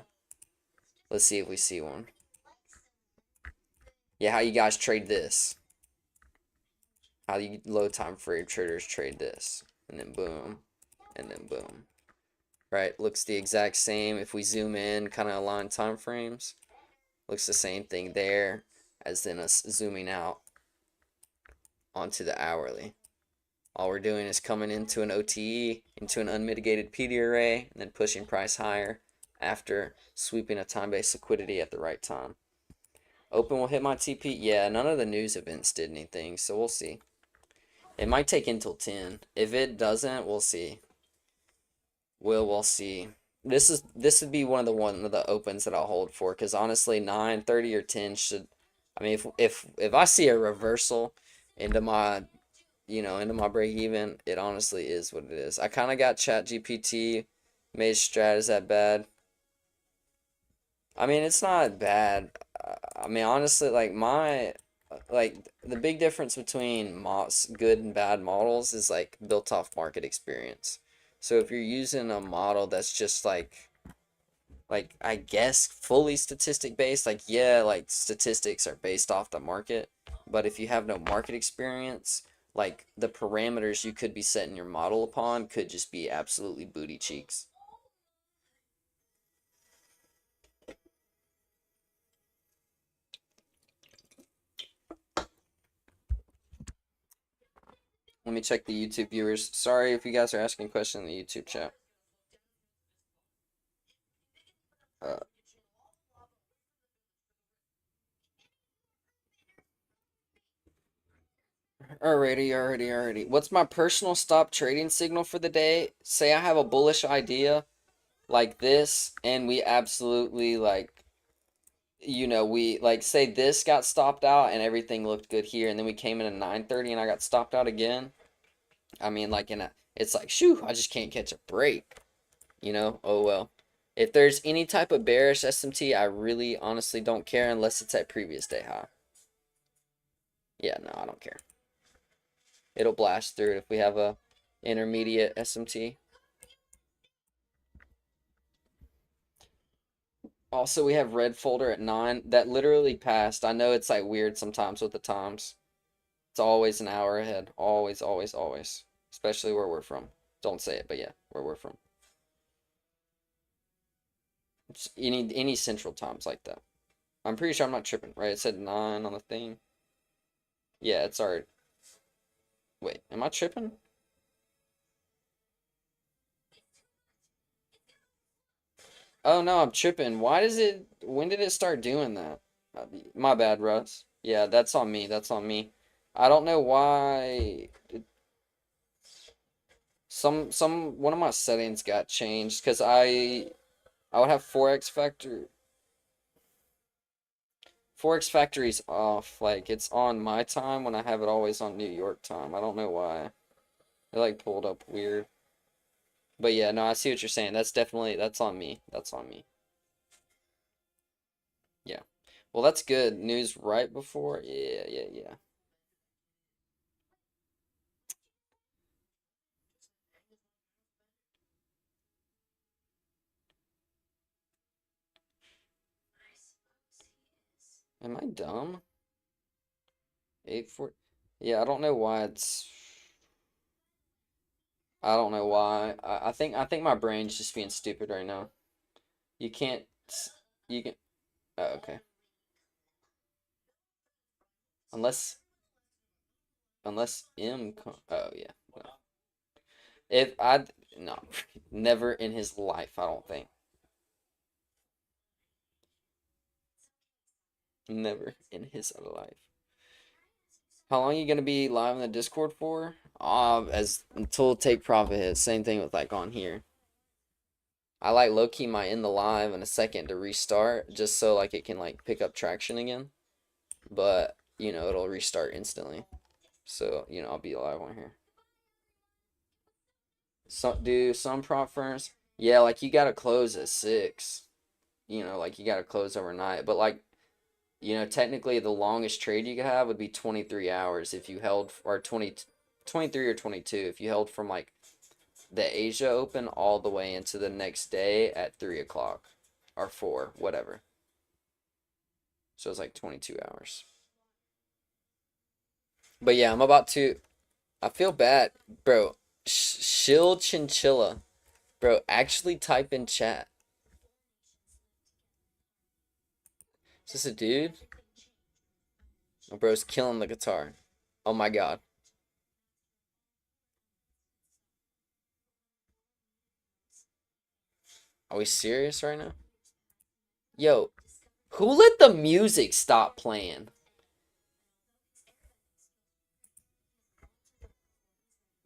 let's see if we see one. Yeah, how you guys trade this. How you low time frame traders trade this. And then boom. And then boom. Right? Looks the exact same if we zoom in, kind of align time frames. Looks the same thing there as then us zooming out onto the hourly. All we're doing is coming into an OTE, into an unmitigated PD array, and then pushing price higher after sweeping a time-based liquidity at the right time. Open will hit my TP. Yeah, none of the news events did anything, so we'll see. It might take until 10. If it doesn't, we'll see. We'll see. This would be one of the opens that I'll hold for, because honestly 9:30 or 10 should, I mean, if I see a reversal into my into my break even, it honestly is what it is. I kind of got Chat GPT made strat. Is that bad? I mean, it's not bad. I mean, honestly, like the big difference between good and bad models is like built off market experience. So if you're using a model that's just like I guess fully statistic based, like yeah, like statistics are based off the market, but if you have no market experience, like the parameters you could be setting your model upon could just be absolutely booty cheeks. Let me check the YouTube viewers. Sorry if you guys are asking questions in the YouTube chat. Uh, alrighty. What's my personal stop trading signal for the day? Say I have a bullish idea like this, and we absolutely we like say this got stopped out and everything looked good here, and then we came in at 9:30 and I got stopped out again. I mean, like it's like, shoo, I just can't catch a break. Oh well. If there's any type of bearish SMT, I really honestly don't care unless it's at previous day high. Yeah, no, I don't care. It'll blast through it if we have a intermediate SMT. Also, we have red folder at 9. That literally passed. I know it's like weird sometimes with the times. It's always an hour ahead. Always, always, always. Especially where we're from. Don't say it, but yeah, where we're from. It's any central times like that. I'm pretty sure I'm not tripping, right? It said 9 on the thing. Yeah, it's already. Wait, am I tripping? Oh no, I'm tripping. Why does it? When did it start doing that? My bad, Russ. Yeah, that's on me. That's on me. I don't know why. Some one of my settings got changed because I would have Forex Factory's off. Like it's on my time when I have it always on New York time. I don't know why. It like pulled up weird. But yeah, no, I see what you're saying. That's on me. That's on me. Yeah. Well, that's good news right before. Yeah. Am I dumb? 8-4. Yeah, I don't know why it's. I don't know why. I think my brain's just being stupid right now. You can't. You can. Oh, okay. Unless Oh yeah. No. If I no, never in his life. I don't think. Never in his life. How long are you gonna be live in the Discord for? As until take profit hits. Same thing with like on here. I like low key my in the live in a second to restart just so like it can like pick up traction again. But it'll restart instantly. So I'll be live on here. Some prop firms, yeah, like you gotta close at 6. you know, like you got to close overnight. But like, you know, technically the longest trade you could have would be 23 hours if you held, or 23 or 22 if you held from like the Asia Open all the way into the next day at 3 o'clock or 4, whatever. So it's like 22 hours. But yeah, I'm about to. I feel bad, bro. Shill chinchilla, bro. Actually, type in chat. Is this a dude? Oh, bro's killing the guitar. Oh my god. Are we serious right now? Yo, who let the music stop playing?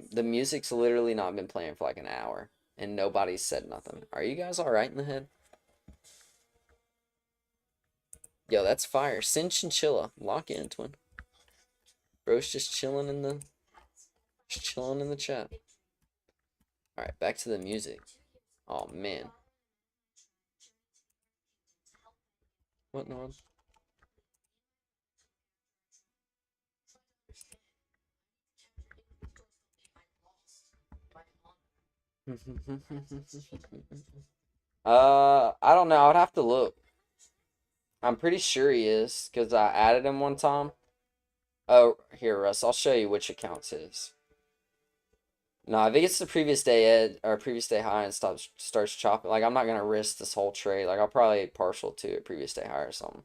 The music's literally not been playing for like an hour, and nobody's said nothing. Are you guys all right in the head? Yo, that's fire. Sin chinchilla. Lock in, twin. Bro's just chilling in the chat. All right, back to the music. Oh man, what no? I don't know. I would have to look. I'm pretty sure he is because I added him one time. Oh, here, Russ. I'll show you which accounts his. No, I think it's the previous day ed or previous day high and starts chopping. Like I'm not gonna risk this whole trade. Like I'll probably partial to a previous day high or something.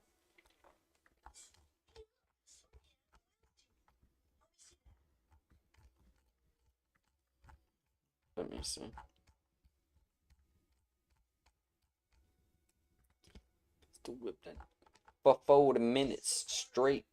Let me see. Still whip that for 40 minutes straight.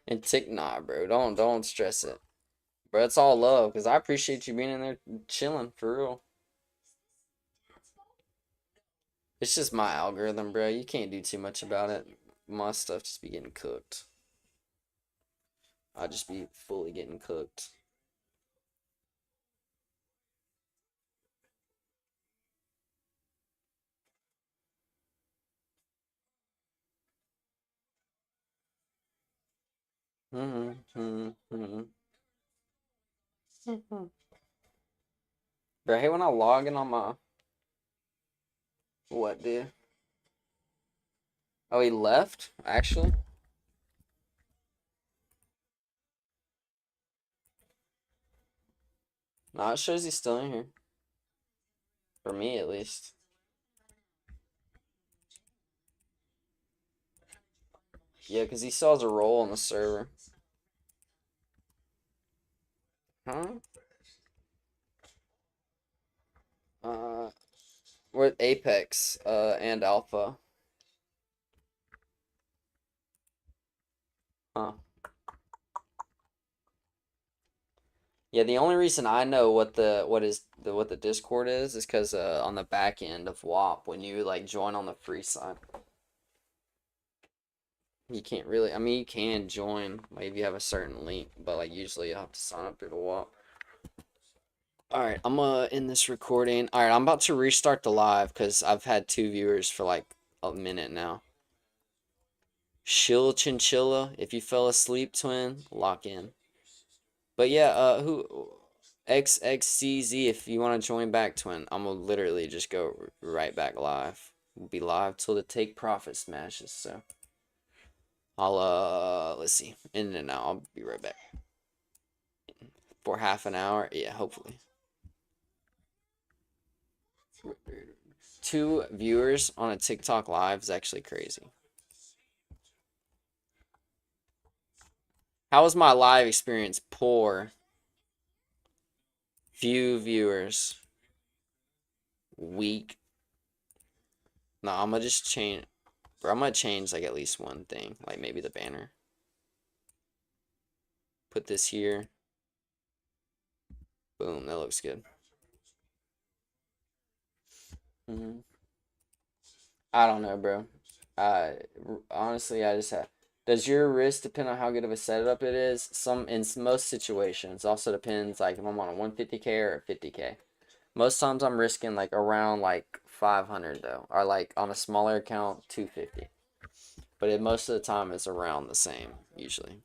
And tick nah, bro. Don't stress it. Bro, it's all love because I appreciate you being in there chilling for real. It's just my algorithm, bro. You can't do too much about it. My stuff just be getting cooked. I just be fully getting cooked. Bro, hey, when I log in on my what, dude? Oh, he left actually. No, it shows he's still in here. For me, at least. Yeah, because he still has a role on the server. Huh? Uh, we're at Apex, and Alpha. Huh. Yeah, the only reason I know what the Discord is because on the back end of WAP when you like join on the free side, you can't really. I mean, you can join like if you have a certain link, but like usually you have to sign up through the WAP. All right, I'm gonna end this recording. All right, I'm about to restart the live because I've had 2 viewers for like a minute now. Shill Chinchilla, if you fell asleep, twin, lock in. But yeah, who XXCZ, if you want to join back, twin, I'm gonna literally just go right back live. We'll be live till the take profit smashes. So I'll let's see, in and out. I'll be right back for half an hour. Yeah, hopefully. 2 viewers on a TikTok live is actually crazy. How was my live experience? Poor. Few viewers. Weak. No, I'm gonna just change. Bro, I might change like at least one thing, like maybe the banner. Put this here. Boom, that looks good. I don't know, bro. Honestly, I just have. Does your risk depend on how good of a setup it is? Most situations. Also depends like if I'm on a 150K or a 50K. Most times I'm risking like around like 500 though, or like on a smaller account 250. But most of the time it's around the same usually.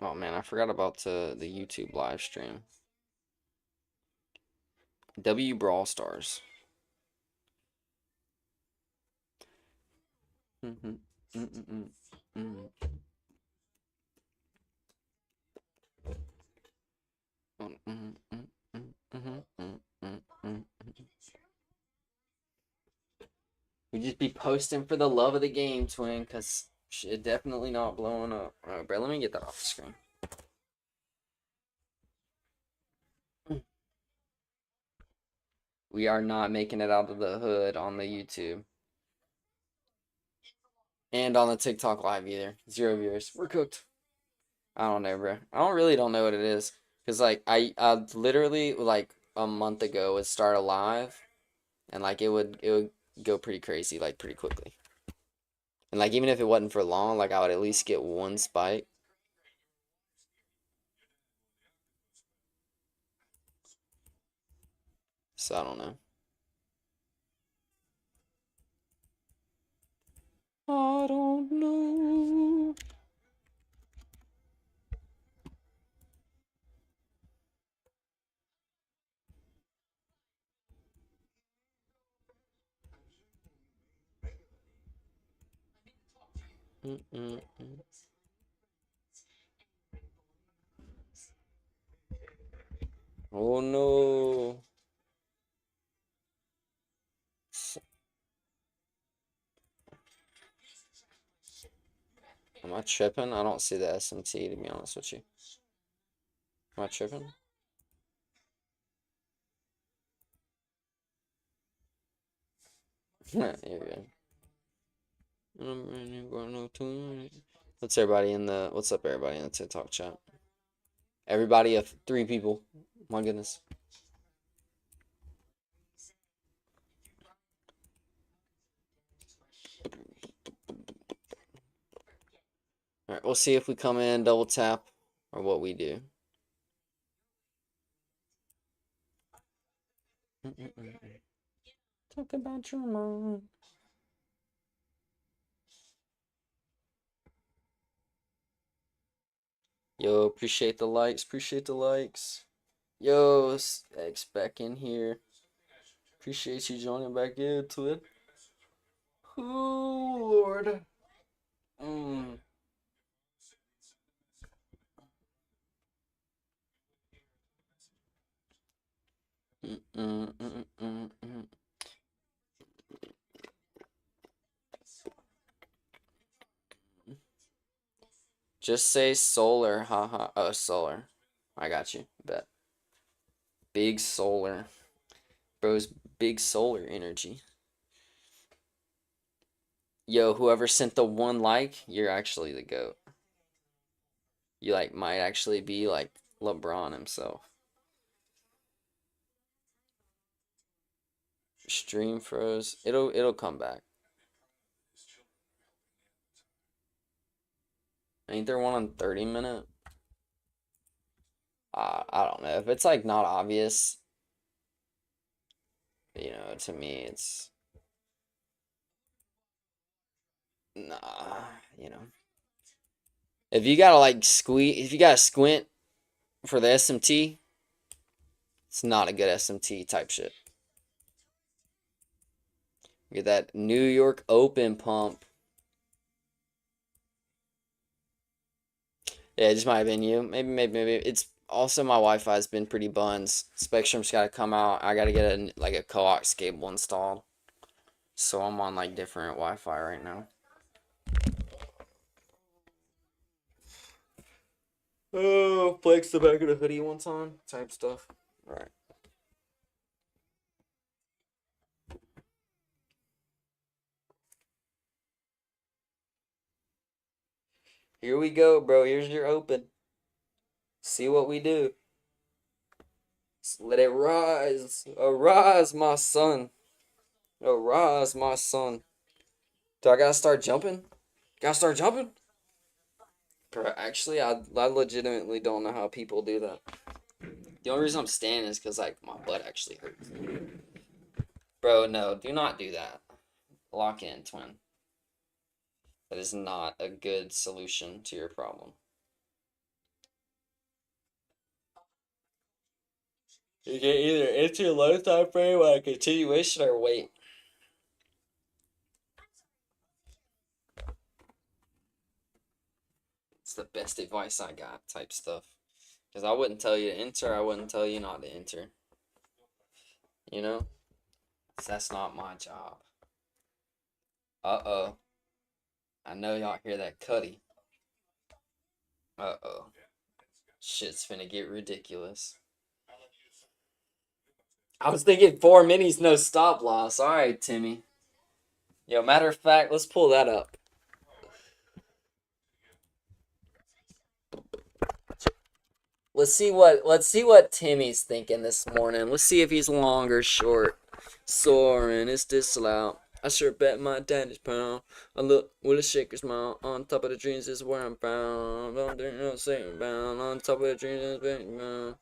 Oh man, I forgot about the YouTube live stream. W Brawl Stars. We just be posting for the love of the game, twin, because shit definitely not blowing up. Alright, bro, let me get that off the screen. We are not making it out of the hood on the YouTube. And on the TikTok live either. 0 viewers. We're cooked. I don't know, bro. I don't know what it is. Cause like I literally like a month ago would start a live and like it would go pretty crazy like pretty quickly. And like even if it wasn't for long, like I would at least get one spike. So I don't know. I don't know. Oh no. Am I tripping? I don't see the SMT to be honest with you. Am I tripping? You're good. What's up everybody in the TikTok chat? Everybody of 3 people. My goodness. Alright, we'll see if we come in, double tap, or what we do. Talk about your mom. Yo, appreciate the likes, appreciate the likes. Yo, X back in here. Appreciate you joining back into it. Oh, Lord. Mm. Just say solar, haha. Oh, solar. I got you. Bet. Big solar. Bro's big solar energy. Yo, whoever sent the 1 like, you're actually the GOAT. You like might actually be like LeBron himself. Stream froze. It'll come back. Ain't there one on 30-minute? I don't know. If it's like not obvious, to me it's nah, If you gotta like if you gotta squint for the SMT, it's not a good SMT type shit. Get that New York Open pump. Yeah, it just might have been you. Maybe. It's Also, my Wi-Fi has been pretty buns. Spectrum's got to come out. I got to get a coax cable installed. So I'm on like different Wi-Fi right now. Oh, flex the back of the hoodie one time type stuff. All right. Here we go, bro. Here's your open. See what we do. Just let it rise. Arise, my son. Arise, my son. Do I gotta start jumping? Gotta start jumping? Bro, actually, I legitimately don't know how people do that. The only reason I'm standing is because, like, my butt actually hurts. Bro, no, do not do that. Lock in, twin. That is not a good solution to your problem. You can either enter low time frame or a continuation or wait. It's the best advice I got type stuff. Because I wouldn't tell you to enter, I wouldn't tell you not to enter. You know? 'Cause that's not my job. Uh-oh. I know y'all hear that cutty. Uh-oh. Shit's finna get ridiculous. I was thinking 4 minis, no stop loss. Alright, Timmy. Yo, matter of fact, let's pull that up. Let's see what Timmy's thinking this morning. Let's see if he's long or short. Soaring is disallowed. I sure bet my daddy's pound. I look with a shaker's mouth. On top of the dreams is where I'm found. I'm doing no saying bound. On top of the dreams is where I'm found.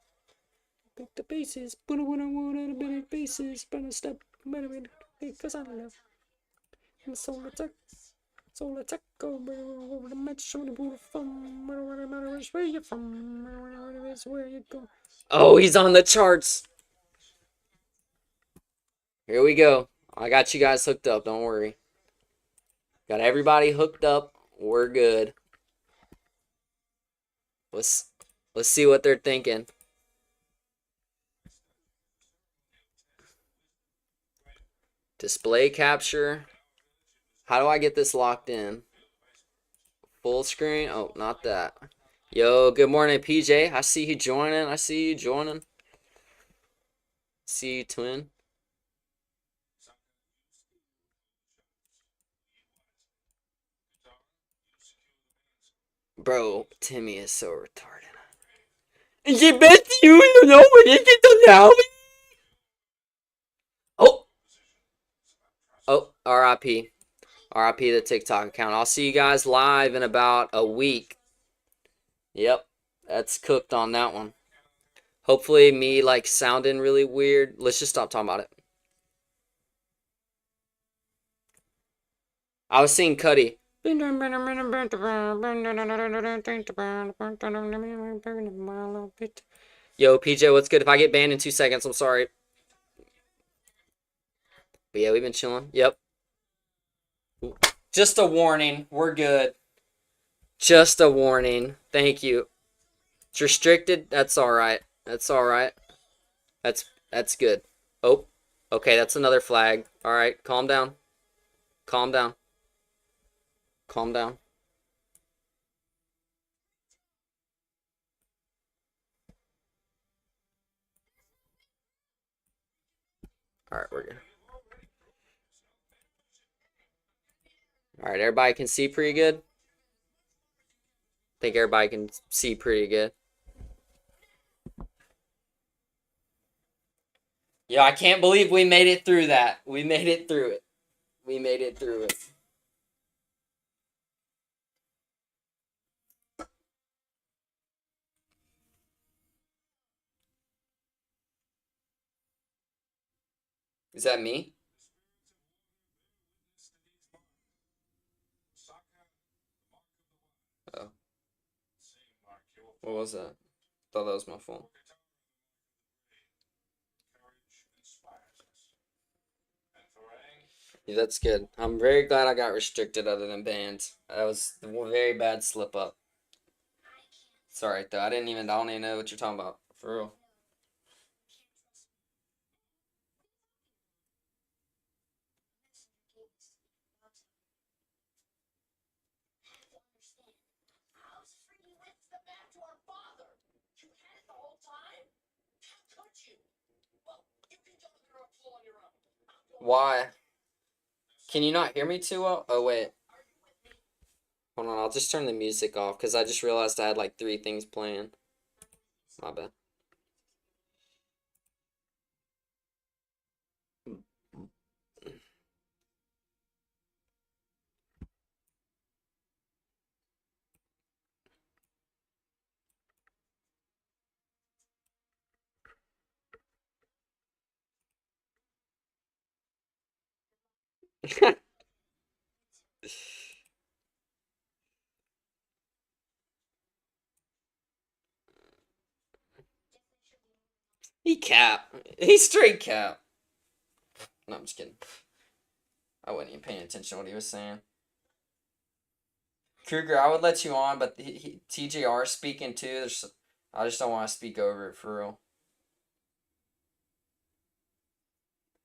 Pick the pieces. Put a better pieces. Better step. Better because I love. And so attack. So attack. Go over the match. Show the booty from. Where matter where you're from. Where you go. Oh, he's on the charts. Here we go. I got you guys hooked up. Don't worry. Got everybody hooked up. We're good. Let's see what they're thinking. Display capture. How do I get this locked in? Full screen? Oh, not that. Yo, good morning, PJ. I see you joining. See you, twin. Bro, Timmy is so retarded. Is it best you know what is it now? Oh. Oh, RIP. RIP the TikTok account. I'll see you guys live in about a week. Yep, that's cooked on that one. Hopefully me like sounding really weird. Let's just stop talking about it. I was seeing Cuddy. Yo, PJ, what's good? If I get banned in 2 seconds, I'm sorry. But yeah, we've been chilling. Yep. Just a warning. We're good. Just a warning. Thank you. It's restricted. That's alright. That's alright. That's good. Oh. Okay, that's another flag. Alright, calm down. Calm down. Calm down. Alright, we're good. Alright, everybody can see pretty good? I think everybody can see pretty good. Yeah, I can't believe we made it through that. We made it through it. We made it through it. Is that me? Oh. What was that? Thought that was my phone. Yeah, that's good. I'm very glad I got restricted other than banned. That was a very bad slip up. It's alright though. I don't even know what you're talking about. For real. Why? Can you not hear me too well? Oh wait. Hold on, I'll just turn the music off because I just realized I had like three things playing. My bad. He cap. He straight cap. No, I'm just kidding. I wasn't even paying attention to what he was saying. Kruger, I would let you on, but TJR speaking too. I just don't want to speak over it for real.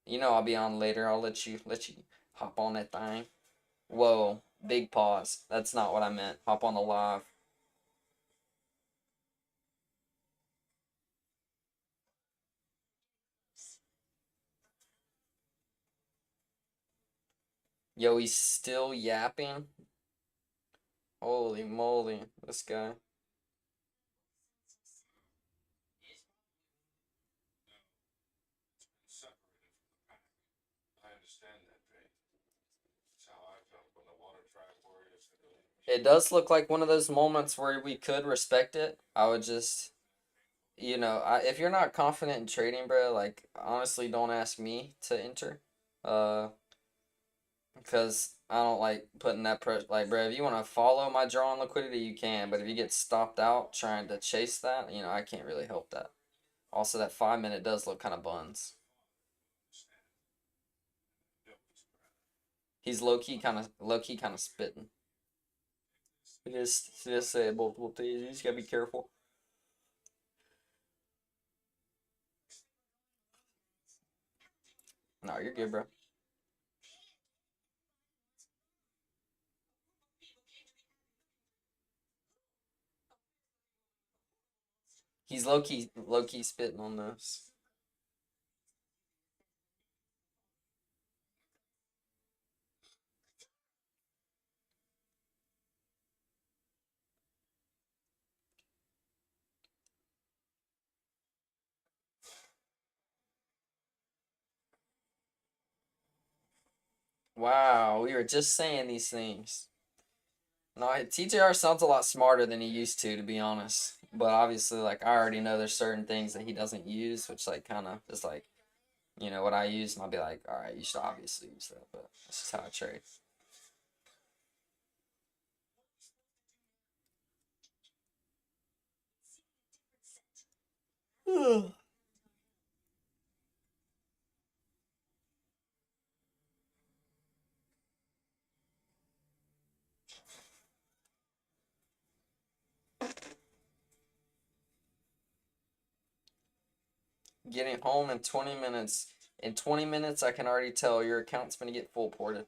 You know I'll be on later. I'll let you hop on that thing. Whoa, big pause. That's not what I meant. Hop on the live. Yo, he's still yapping. Holy moly, this guy. It does look like one of those moments where we could respect it. I would just, if you're not confident in trading, bro, like honestly, don't ask me to enter. Uh, because I don't like putting that pressure. Like, bro, if you want to follow my draw on liquidity, you can. But if you get stopped out trying to chase that, I can't really help that. Also, that 5 minute does look kind of buns. He's low key kind of spitting. Just say multiple things. You just gotta be careful. No, you're good, bro. He's low key spitting on this. Wow, we were just saying these things. No, TJR sounds a lot smarter than he used to be honest. But obviously, like I already know there's certain things that he doesn't use, which like kind of is like, what I use, and I'll be like, all right, you should obviously use that. But that's just how I trade. Getting home in 20 minutes. In 20 minutes, I can already tell your account's gonna get full ported.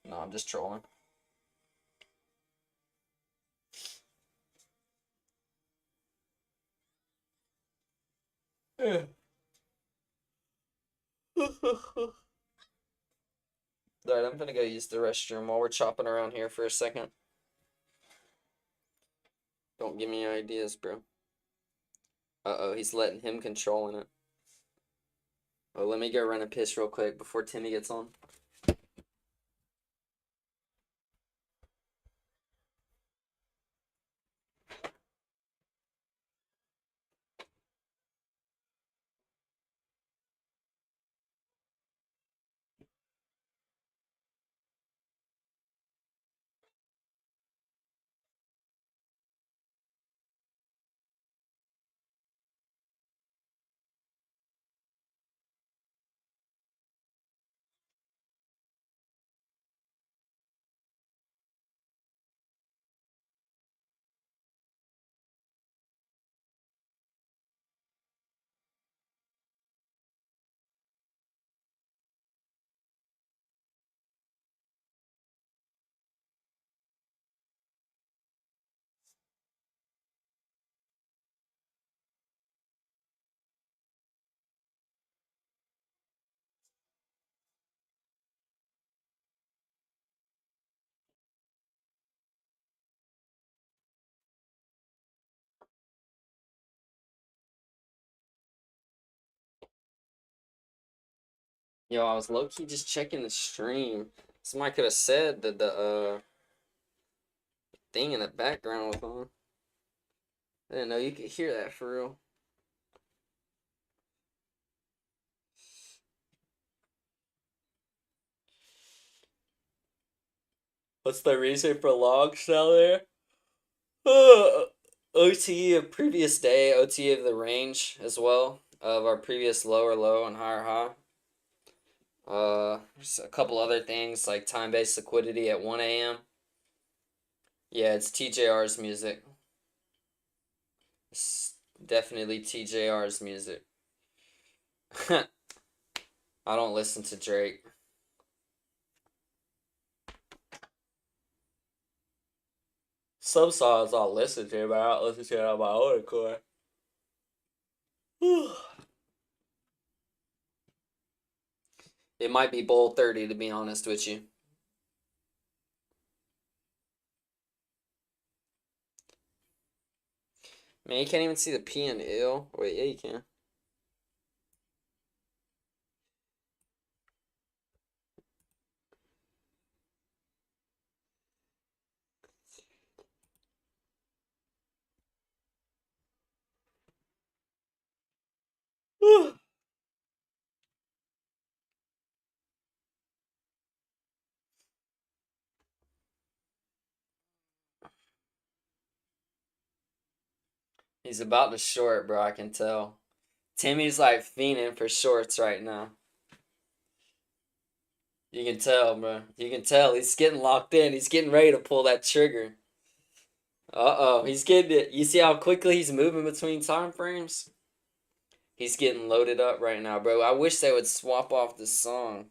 No, I'm just trolling. Yeah. Alright, I'm gonna go use the restroom while we're chopping around here for a second. Don't give me ideas, bro. Uh-oh, he's letting him controlling it. Oh, let me go run a piss real quick before Timmy gets on. Yo, I was low key just checking the stream. Somebody could have said that the thing in the background was on. I didn't know you could hear that for real. What's the reason for logs down there? OT of previous day, OT of the range as well of our previous lower low and higher high. There's a couple other things like time-based liquidity at 1 a.m. Yeah, it's TJR's music. It's definitely TJR's music. I don't listen to Drake. Some songs I'll listen to, but I don't listen to it on my own accord. It might be bowl 30 to be honest with you. Man, you can't even see the P and L. Wait, yeah, you can. He's about to short, bro. I can tell. Timmy's like fiending for shorts right now. You can tell, bro. You can tell. He's getting locked in. He's getting ready to pull that trigger. Uh-oh. He's getting it. You see how quickly he's moving between time frames? He's getting loaded up right now, bro. I wish they would swap off this song.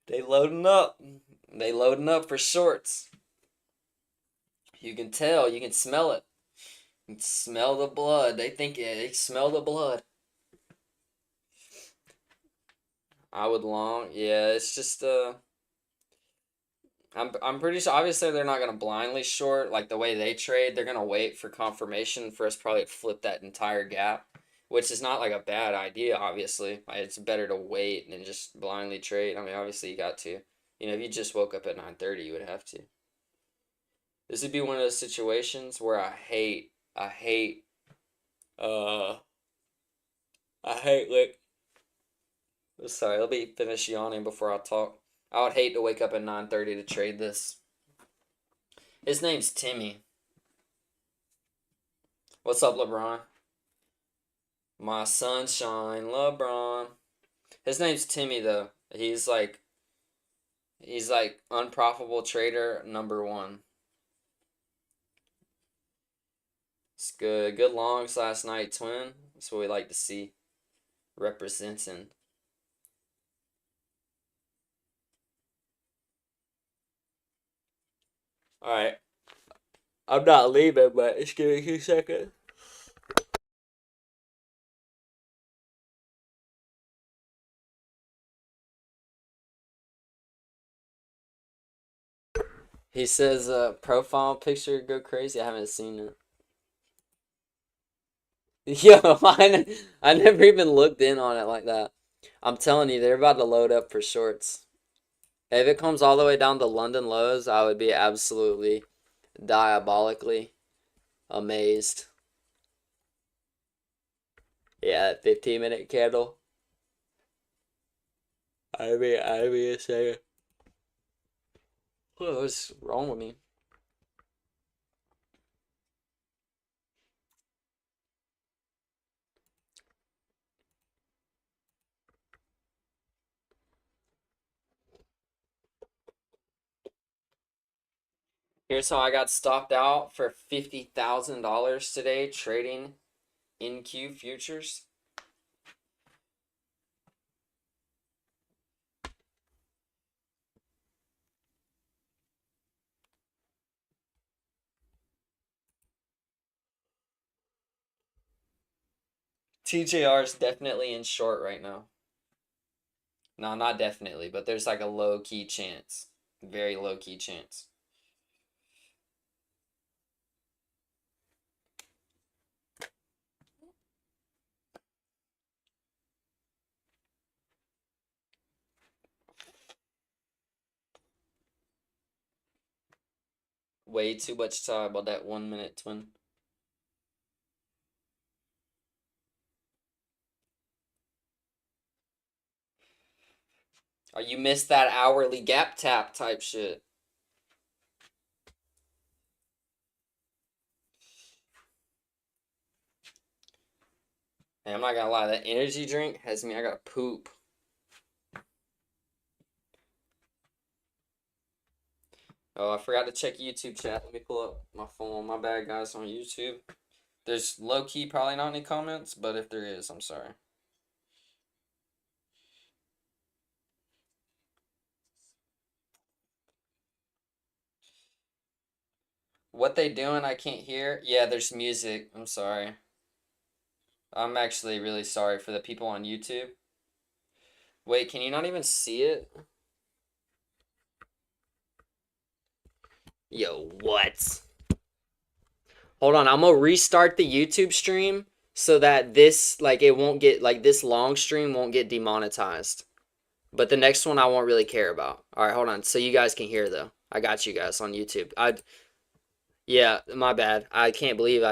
They loading up. They loading up for shorts. You can tell. You can smell it. You can smell the blood. They smell the blood. I would long. Yeah, it's just I'm pretty sure obviously they're not gonna blindly short like the way they trade. They're gonna wait for confirmation for us probably to flip that entire gap, which is not like a bad idea, obviously. It's better to wait than just blindly trade. I mean, obviously you got to. You know, if you just woke up at 9:30, you would have to. This would be one of those situations where uh I hate like sorry, let me finish yawning before I talk. I would hate to wake up at 9:30 to trade this. His name's Timmy. What's up, LeBron? My sunshine, LeBron. His name's Timmy though. He's like unprofitable trader number one. It's good. Good longs last night, twin. That's what we like to see. Representing. Alright. I'm not leaving, but just give me 2 seconds. He says profile picture go crazy. I haven't seen it. Yo, I never even looked in on it like that. I'm telling you, they're about to load up for shorts. If it comes all the way down to London lows, I would be absolutely diabolically amazed. Yeah, that 15-minute candle. I mean, a second. What's wrong with me? Here's how I got stopped out for $50,000 today trading NQ futures. TJR is definitely in short right now. No, not definitely, but there's like a low key chance. Very low key chance. way too much time about that 1 minute twin. Oh, you missed that hourly gap tap type shit. Hey, I'm not gonna lie, that energy drink has me. I gotta poop. Oh, I forgot to check YouTube chat. Let me pull up my phone. My bad, guys, on YouTube. There's low key probably not any comments, but if there is, I'm sorry. What they doing? I can't hear. Yeah, there's music. I'm sorry. I'm actually really sorry for the people on YouTube. Wait, can you not even see it? Yo, what? Hold on, I'm gonna restart the YouTube stream so that this, like, it won't get, like, this long stream won't get demonetized. But the next one I won't really care about. All right, hold on. So you guys can hear though. I got you guys on YouTube. Yeah, my bad. I can't believe